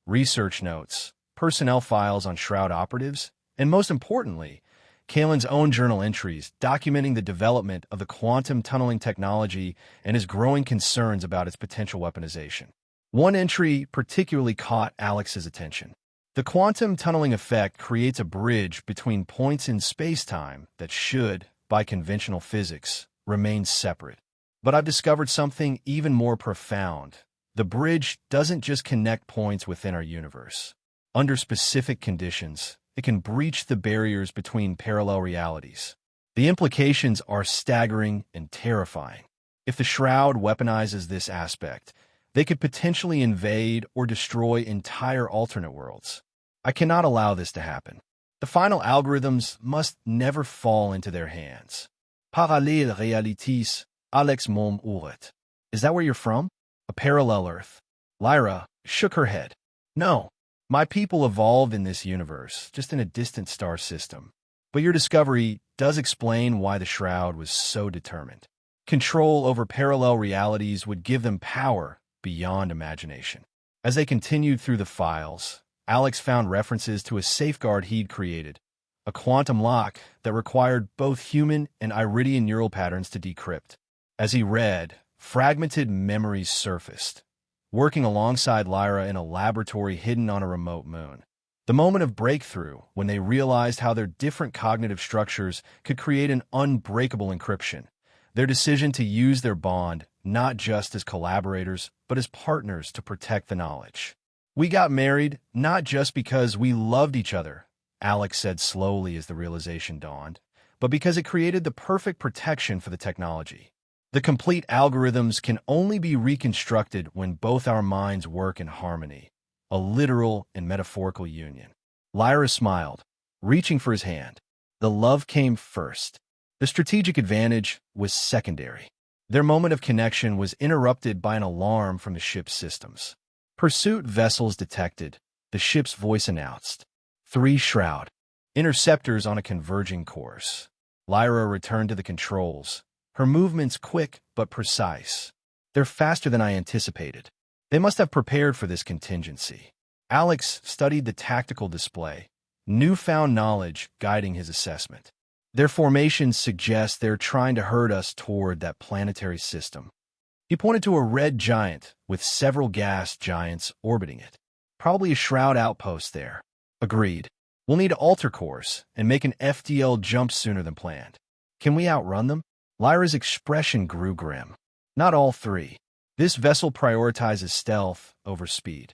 Speaker 1: Research notes, personnel files on Shroud operatives, and most importantly, Kalen's own journal entries documenting the development of the quantum tunneling technology and his growing concerns about its potential weaponization. One entry particularly caught Alex's attention. The quantum tunneling effect creates a bridge between points in space-time that should, by conventional physics, remain separate. But I've discovered something even more profound. The bridge doesn't just connect points within our universe. Under specific conditions, it can breach the barriers between parallel realities. The implications are staggering and terrifying. If the Shroud weaponizes this aspect, they could potentially invade or destroy entire alternate worlds. I cannot allow this to happen. The final algorithms must never fall into their hands. Parallèle réalités, Alex Mom Uret. Is that where you're from? A parallel Earth. Lyra shook her head. No, my people evolved in this universe, just in a distant star system. But your discovery does explain why the Shroud was so determined. Control over parallel realities would give them power beyond imagination. As they continued through the files, Alex found references to a safeguard he'd created, a quantum lock that required both human and Iridian neural patterns to decrypt. As he read, fragmented memories surfaced, working alongside Lyra in a laboratory hidden on a remote moon. The moment of breakthrough, when they realized how their different cognitive structures could create an unbreakable encryption. Their decision to use their bond, not just as collaborators, but as partners to protect the knowledge. We got married, not just because we loved each other, Alex said slowly as the realization dawned, but because it created the perfect protection for the technology. The complete algorithms can only be reconstructed when both our minds work in harmony, a literal and metaphorical union. Lyra smiled, reaching for his hand. The love came first. The strategic advantage was secondary. Their moment of connection was interrupted by an alarm from the ship's systems. Pursuit vessels detected, the ship's voice announced. 3 Shroud. Interceptors on a converging course. Lyra returned to the controls, her movements quick but precise. They're faster than I anticipated. They must have prepared for this contingency. Alex studied the tactical display, newfound knowledge guiding his assessment. Their formations suggest they're trying to herd us toward that planetary system. He pointed to a red giant with several gas giants orbiting it. Probably a Shroud outpost there. Agreed. We'll need to alter course and make an FDL jump sooner than planned. Can we outrun them? Lyra's expression grew grim. Not all 3. This vessel prioritizes stealth over speed.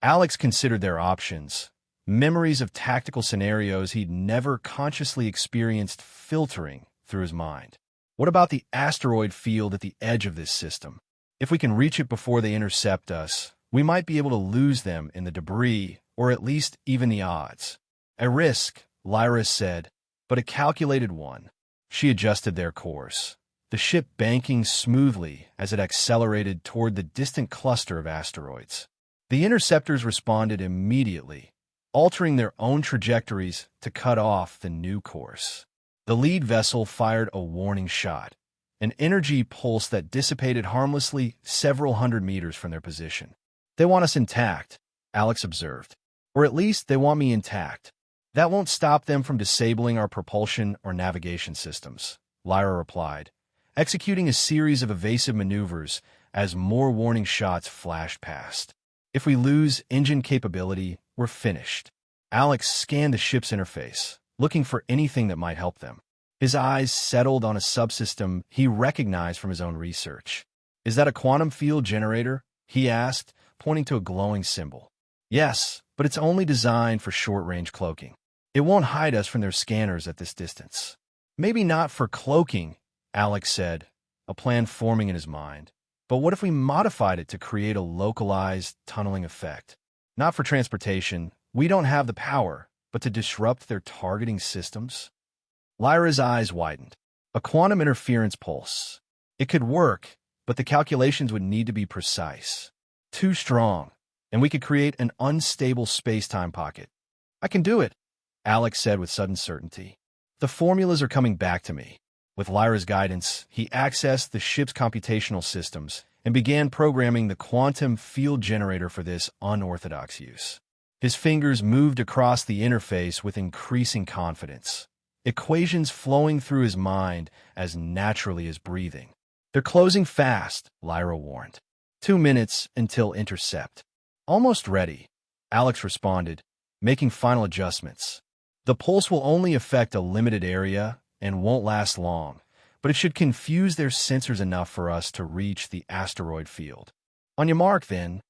Speaker 1: Alex considered their options, memories of tactical scenarios he'd never consciously experienced filtering through his mind. What about the asteroid field at the edge of this system? If we can reach it before they intercept us, we might be able to lose them in the debris, or at least even the odds. A risk, Lyra said, but a calculated one. She adjusted their course, the ship banking smoothly as it accelerated toward the distant cluster of asteroids. The interceptors responded immediately, altering their own trajectories to cut off the new course. The lead vessel fired a warning shot, an energy pulse that dissipated harmlessly several hundred meters from their position. They want us intact, Alex observed. Or at least they want me intact. That won't stop them from disabling our propulsion or navigation systems, Lyra replied, executing a series of evasive maneuvers as more warning shots flashed past. If we lose engine capability, we're finished. Alex scanned the ship's interface, looking for anything that might help them. His eyes settled on a subsystem he recognized from his own research. "Is that a quantum field generator?" he asked, pointing to a glowing symbol. "Yes, but it's only designed for short-range cloaking. It won't hide us from their scanners at this distance." "Maybe not for cloaking," Alex said, a plan forming in his mind. "But what if we modified it to create a localized tunneling effect? Not for transportation. We don't have the power, but to disrupt their targeting systems?" Lyra's eyes widened. "A quantum interference pulse. It could work, but the calculations would need to be precise. Too strong, and we could create an unstable space-time pocket." "I can do it," Alex said with sudden certainty. "The formulas are coming back to me." With Lyra's guidance, he accessed the ship's computational systems and began programming the quantum field generator for this unorthodox use. His fingers moved across the interface with increasing confidence, equations flowing through his mind as naturally as breathing. "They're closing fast," Lyra warned. 2 minutes until intercept." "Almost ready," Alex responded, making final adjustments. "The pulse will only affect a limited area and won't last long, but it should confuse their sensors enough for us to reach the asteroid field." "On your mark, then."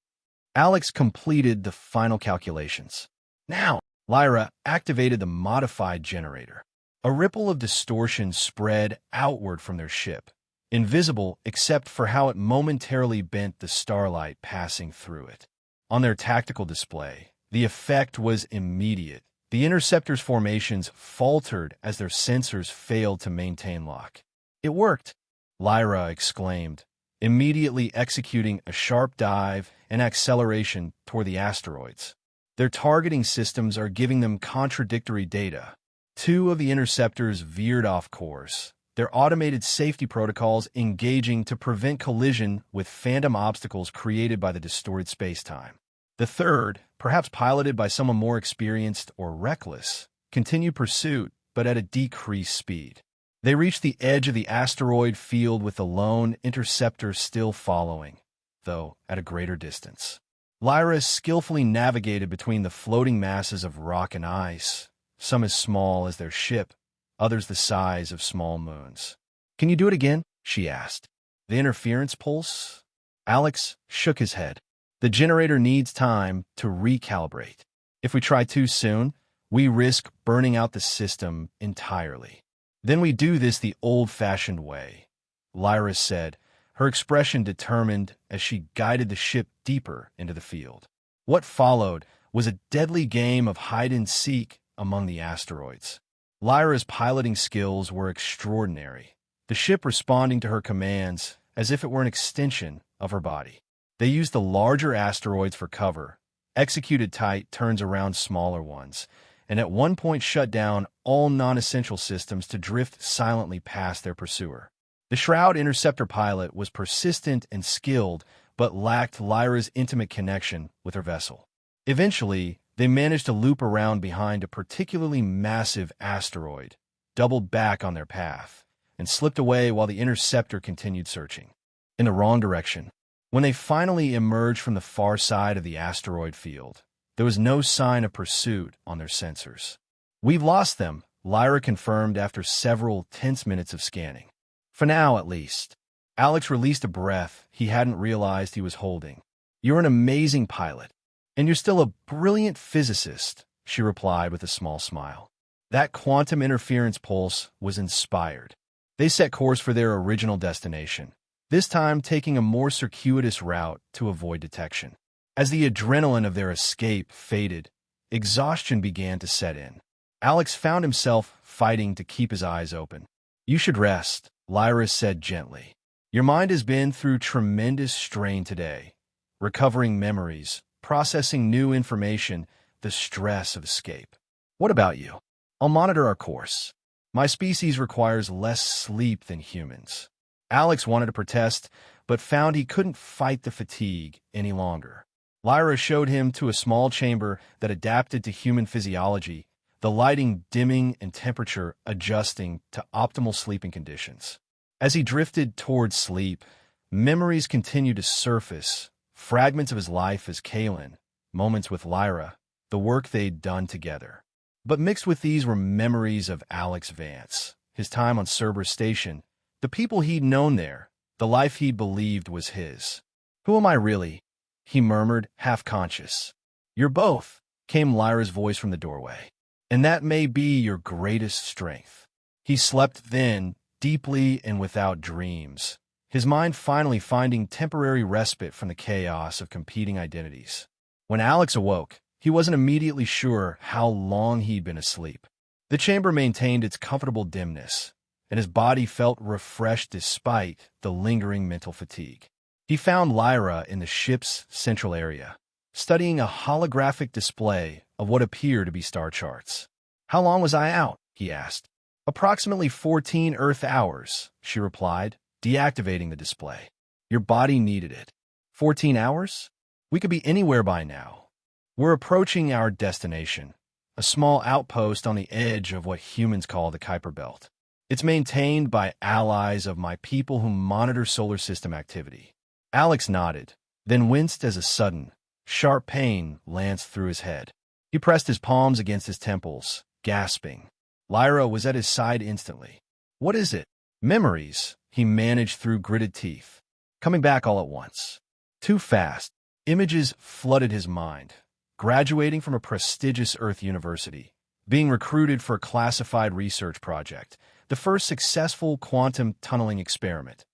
Speaker 1: Alex completed the final calculations. "Now!" Lyra activated the modified generator. A ripple of distortion spread outward from their ship, invisible except for how it momentarily bent the starlight passing through it. On their tactical display, the effect was immediate. The interceptor's formations faltered as their sensors failed to maintain lock. "It worked!" Lyra exclaimed, immediately executing a sharp dive and acceleration toward the asteroids. Their targeting systems are giving them contradictory data. 2 of the interceptors veered off course, their automated safety protocols engaging to prevent collision with phantom obstacles created by the distorted space-time. The third, perhaps piloted by someone more experienced or reckless, continued pursuit, but at a decreased speed. They reached the edge of the asteroid field with the lone interceptor still following, though at a greater distance. Lyra skillfully navigated between the floating masses of rock and ice, some as small as their ship, others the size of small moons. "Can you do it again?" she asked. "The interference pulse?" Alex shook his head. "The generator needs time to recalibrate. If we try too soon, we risk burning out the system entirely." "Then we do this the old-fashioned way," Lyra said, her expression determined as she guided the ship deeper into the field. What followed was a deadly game of hide-and-seek among the asteroids. Lyra's piloting skills were extraordinary, the ship responding to her commands as if it were an extension of her body. They used the larger asteroids for cover, executed tight turns around smaller ones, and at one point shut down all non-essential systems to drift silently past their pursuer. The Shroud interceptor pilot was persistent and skilled, but lacked Lyra's intimate connection with her vessel. Eventually, they managed to loop around behind a particularly massive asteroid, doubled back on their path, and slipped away while the interceptor continued searching. In the wrong direction. When they finally emerged from the far side of the asteroid field, there was no sign of pursuit on their sensors. "We've lost them," Lyra confirmed after several tense minutes of scanning. "For now, at least." Alex released a breath he hadn't realized he was holding. "You're an amazing pilot, and you're still a brilliant physicist," she replied with a small smile. That quantum interference pulse was inspired. They set course for their original destination, this time taking a more circuitous route to avoid detection. As the adrenaline of their escape faded, exhaustion began to set in. Alex found himself fighting to keep his eyes open. "You should rest," Lyra said gently. "Your mind has been through tremendous strain today, recovering memories, processing new information, the stress of escape. What about you? I'll monitor our course. My species requires less sleep than humans." Alex wanted to protest, but found he couldn't fight the fatigue any longer. Lyra showed him to a small chamber that adapted to human physiology, the lighting dimming and temperature adjusting to optimal sleeping conditions. As he drifted towards sleep, memories continued to surface, fragments of his life as Kalen, moments with Lyra, the work they'd done together. But mixed with these were memories of Alex Vance, his time on Cerberus Station, the people he'd known there, the life he believed was his. "Who am I really?" he murmured, half-conscious. "You're both," came Lyra's voice from the doorway. "And that may be your greatest strength." He slept then, deeply and without dreams, his mind finally finding temporary respite from the chaos of competing identities. When Alex awoke, he wasn't immediately sure how long he'd been asleep. The chamber maintained its comfortable dimness, and his body felt refreshed despite the lingering mental fatigue. He found Lyra in the ship's central area, studying a holographic display of what appeared to be star charts. "How long was I out?" he asked. "Approximately 14 Earth hours," she replied, deactivating the display. "Your body needed it." 14 hours? We could be anywhere by now. We're approaching our destination, a small outpost on the edge of what humans call the Kuiper Belt. It's maintained by allies of my people who monitor solar system activity. Alex nodded, then winced as a sudden, sharp pain lanced through his head. He pressed his palms against his temples, gasping. Lyra was at his side instantly. "What is it?" "Memories," he managed through gritted teeth, coming back all at once. Too fast. Images flooded his mind. Graduating from a prestigious Earth university, being recruited for a classified research project, the first successful quantum tunneling experiment,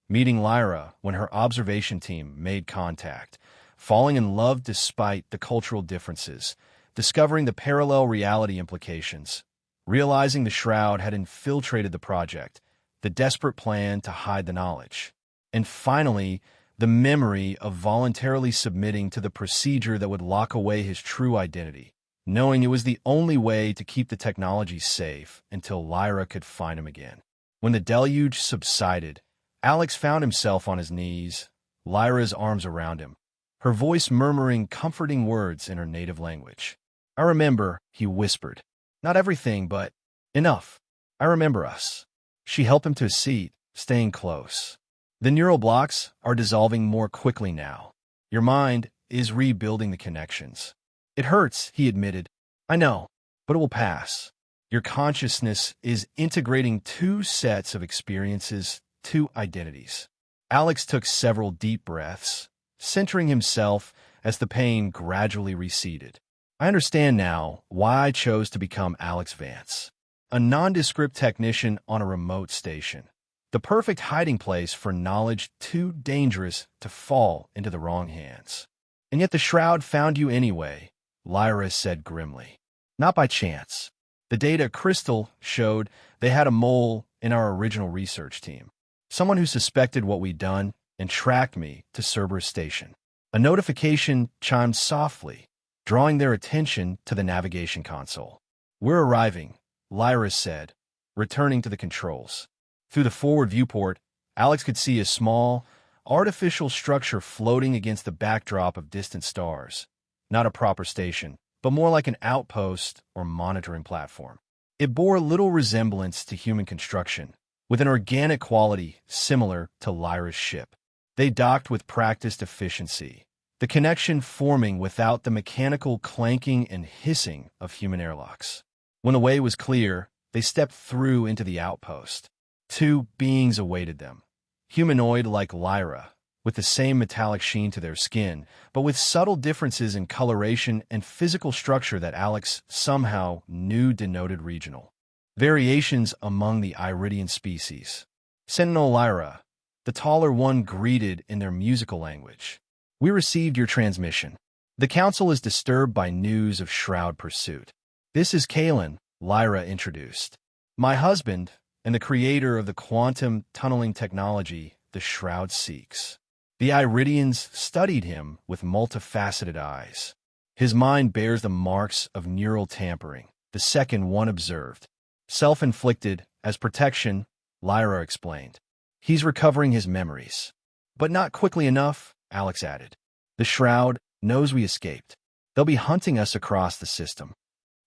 Speaker 1: meeting Lyra when her observation team made contact, falling in love despite the cultural differences, discovering the parallel reality implications, realizing the Shroud had infiltrated the project, the desperate plan to hide the knowledge, and finally, the memory of voluntarily submitting to the procedure that would lock away his true identity, knowing it was the only way to keep the technology safe until Lyra could find him again. When the deluge subsided, Alex found himself on his knees, Lyra's arms around him, her voice murmuring comforting words in her native language. "I remember," he whispered. "Not everything, but enough. I remember us." She helped him to a seat, staying close. "The neural blocks are dissolving more quickly now. Your mind is rebuilding the connections." "It hurts," he admitted. "I know, but it will pass. Your consciousness is integrating two sets of experiences, two identities." Alex took several deep breaths, centering himself as the pain gradually receded. "I understand now why I chose to become Alex Vance, a nondescript technician on a remote station. The perfect hiding place for knowledge too dangerous to fall into the wrong hands. And yet the Shroud found you anyway," Lyra said grimly. "Not by chance. The data Crystal showed they had a mole in our original research team. Someone who suspected what we'd done and tracked me to Cerberus Station. A notification chimed softly, drawing their attention to the navigation console. "We're arriving," Lyra said, returning to the controls. Through the forward viewport, Alex could see a small, artificial structure floating against the backdrop of distant stars. Not a proper station, but more like an outpost or monitoring platform. It bore little resemblance to human construction, with an organic quality similar to Lyra's ship. They docked with practiced efficiency, the connection forming without the mechanical clanking and hissing of human airlocks. When the way was clear, they stepped through into the outpost. Two beings awaited them, humanoid like Lyra, with the same metallic sheen to their skin, but with subtle differences in coloration and physical structure that Alex somehow knew denoted regional variations among the Iridian species. Sentinel Lyra, the taller one, greeted in their musical language. "We received your transmission. The Council is disturbed by news of Shroud pursuit. This is Kalen," Lyra introduced. "My husband, and the creator of the quantum tunneling technology the Shroud seeks." The Iridians studied him with multifaceted eyes. "His mind bears the marks of neural tampering," the second one observed. "Self-inflicted, as protection," Lyra explained. "He's recovering his memories." "But not quickly enough," Alex added. "The Shroud knows we escaped. They'll be hunting us across the system.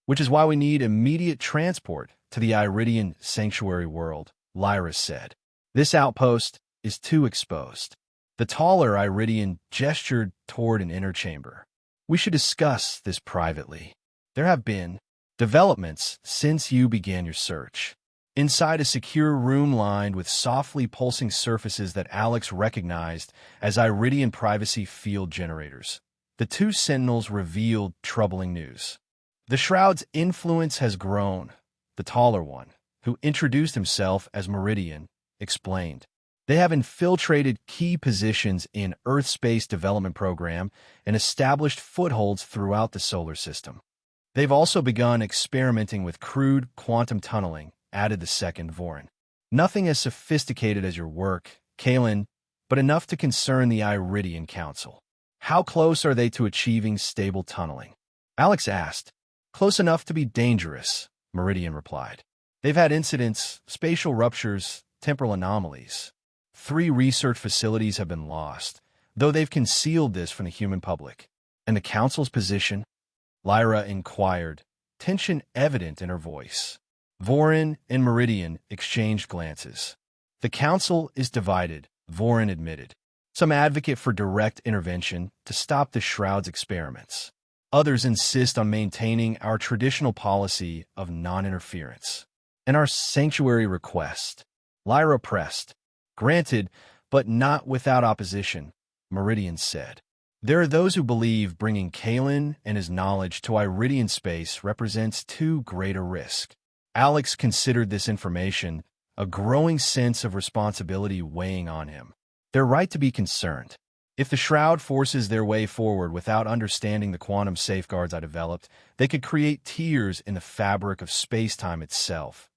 Speaker 1: Which is why we need immediate transport to the Iridian sanctuary world," Lyra said. "This outpost is too exposed." The taller Iridian gestured toward an inner chamber. "We should discuss this privately. There have been Developments since you began your search. Inside a secure room lined with softly pulsing surfaces that Alex recognized as Iridian privacy field generators, the two sentinels revealed troubling news. The Shroud's influence has grown, the taller one, who introduced himself as Meridian, explained. They have infiltrated key positions in Earth Space Development Program and established footholds throughout the solar system. They've also begun experimenting with crude quantum tunneling, added the second Vorin. Nothing as sophisticated as your work, Kalen, but enough to concern the Iridian Council. How close are they to achieving stable tunneling? Alex asked. Close enough to be dangerous, Meridian replied. They've had incidents, spatial ruptures, temporal anomalies. 3 research facilities have been lost, though they've concealed this from the human public. And the Council's position? Lyra inquired, tension evident in her voice. Vorin and Meridian exchanged glances. The Council is divided, Vorin admitted. Some advocate for direct intervention to stop the Shroud's experiments. Others insist on maintaining our traditional policy of non-interference. And our sanctuary request, Lyra pressed. Granted, but not without opposition, Meridian said. There are those who believe bringing Kalen and his knowledge to Iridian space represents too great a risk. Alex considered this information, a growing sense of responsibility weighing on him. They're right to be concerned. If the Shroud forces their way forward without understanding the quantum safeguards I developed, they could create tears in the fabric of space-time itself.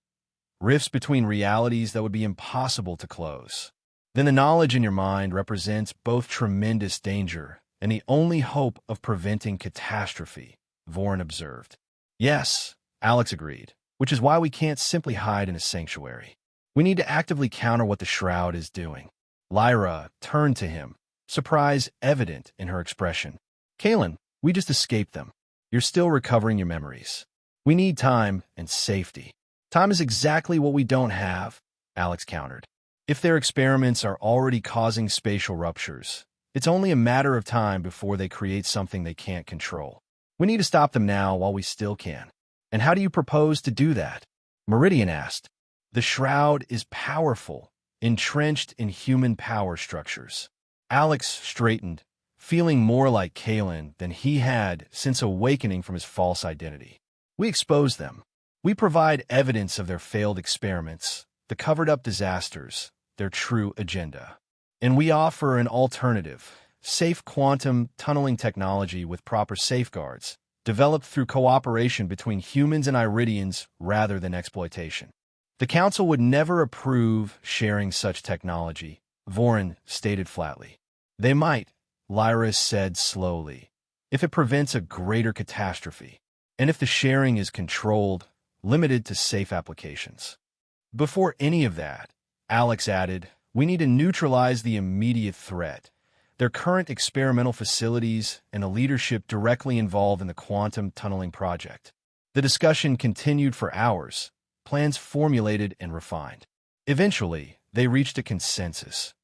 Speaker 1: Rifts between realities that would be impossible to close. Then the knowledge in your mind represents both tremendous danger and the only hope of preventing catastrophe, Vorin observed. Yes, Alex agreed, which is why we can't simply hide in a sanctuary. We need to actively counter what the Shroud is doing. Lyra turned to him, surprise evident in her expression. Kalen, we just escaped them. You're still recovering your memories. We need time and safety. Time is exactly what we don't have, Alex countered. If their experiments are already causing spatial ruptures, it's only a matter of time before they create something they can't control. We need to stop them now while we still can. And how do you propose to do that? Meridian asked. The Shroud is powerful, entrenched in human power structures. Alex straightened, feeling more like Kalen than he had since awakening from his false identity. We expose them. We provide evidence of their failed experiments, the covered-up disasters, their true agenda. And we offer an alternative, safe quantum tunneling technology with proper safeguards, developed through cooperation between humans and Iridians rather than exploitation. The Council would never approve sharing such technology, Vorin stated flatly. They might, Lyra said slowly, if it prevents a greater catastrophe, and if the sharing is controlled, limited to safe applications. Before any of that, Alex added, we need to neutralize the immediate threat, their current experimental facilities and the leadership directly involved in the quantum tunneling project. The discussion continued for hours, plans formulated and refined. Eventually, they reached a consensus.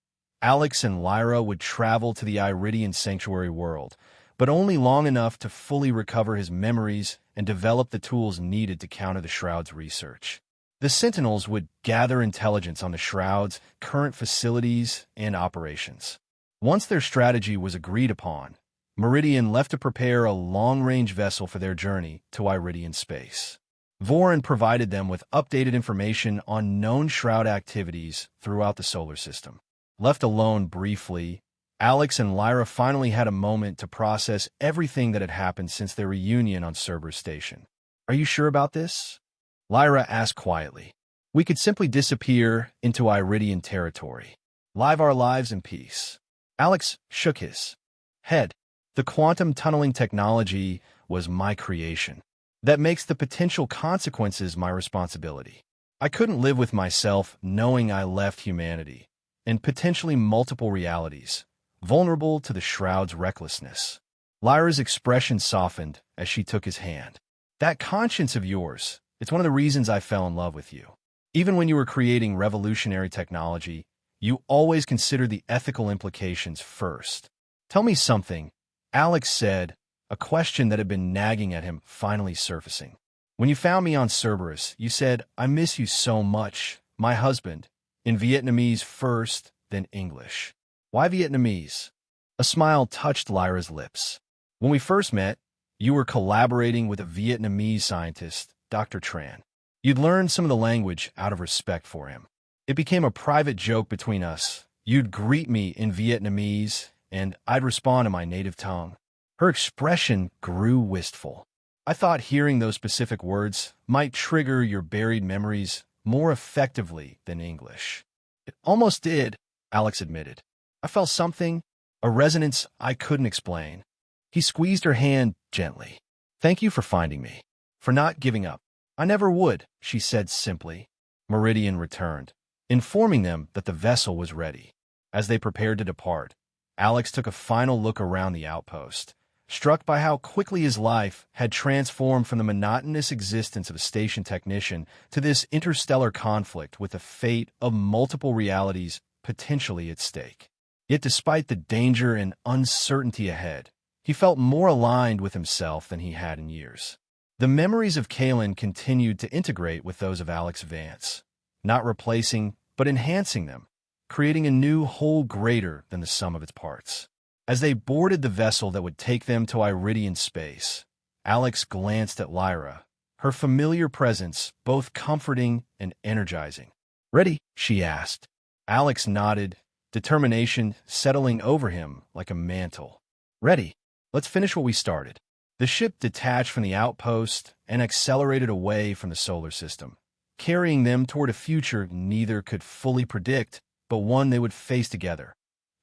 Speaker 1: Alex and Lyra would travel to the Iridian sanctuary world, but only long enough to fully recover his memories and develop the tools needed to counter the Shroud's research. The Sentinels would gather intelligence on the Shroud's current facilities and operations. Once their strategy was agreed upon, Meridian left to prepare a long-range vessel for their journey to Iridian space. Vorin provided them with updated information on known Shroud activities throughout the solar system. Left alone briefly, Alex and Lyra finally had a moment to process everything that had happened since their reunion on Cerberus Station. Are you sure about this? Lyra asked quietly. We could simply disappear into Iridian territory. Live our lives in peace. Alex shook his head. The quantum tunneling technology was my creation. That makes the potential consequences my responsibility. I couldn't live with myself knowing I left humanity, in potentially multiple realities, vulnerable to the Shroud's recklessness. Lyra's expression softened as she took his hand. That conscience of yours, it's one of the reasons I fell in love with you. Even when you were creating revolutionary technology, you always considered the ethical implications first. Tell me something, Alex said, a question that had been nagging at him finally surfacing. When you found me on Cerberus, you said, "I miss you so much, my husband," in Vietnamese first, then English. Why Vietnamese? A smile touched Lyra's lips. When we first met, you were collaborating with a Vietnamese scientist, Dr. Tran. You'd learned some of the language out of respect for him. It became a private joke between us. You'd greet me in Vietnamese, and I'd respond in my native tongue. Her expression grew wistful. I thought hearing those specific words might trigger your buried memories more effectively than English. It almost did, Alex admitted. I felt something, a resonance I couldn't explain. He squeezed her hand gently. Thank you for finding me, for not giving up. I never would, she said simply. Meridian returned, informing them that the vessel was ready. As they prepared to depart, Alex took a final look around the outpost, struck by how quickly his life had transformed from the monotonous existence of a station technician to this interstellar conflict with the fate of multiple realities potentially at stake. Yet despite the danger and uncertainty ahead, he felt more aligned with himself than he had in years. The memories of Kalen continued to integrate with those of Alex Vance, not replacing but enhancing them, creating a new whole greater than the sum of its parts. As they boarded the vessel that would take them to Iridian space, Alex glanced at Lyra, her familiar presence both comforting and energizing. "Ready?" she asked. Alex nodded, determination settling over him like a mantle. "Ready. Let's finish what we started." The ship detached from the outpost and accelerated away from the solar system, carrying them toward a future neither could fully predict, but one they would face together.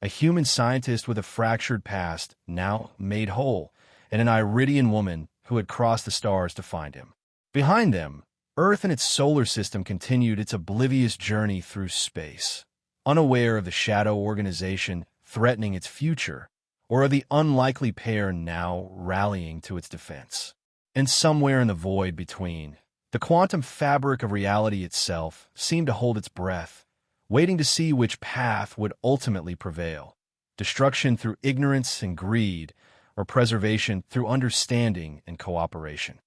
Speaker 1: A human scientist with a fractured past, now made whole, and an Iridian woman who had crossed the stars to find him. Behind them, Earth and its solar system continued its oblivious journey through space, unaware of the shadow organization threatening its future, or of the unlikely pair now rallying to its defense. And somewhere in the void between, the quantum fabric of reality itself seemed to hold its breath, waiting to see which path would ultimately prevail: destruction through ignorance and greed, or preservation through understanding and cooperation.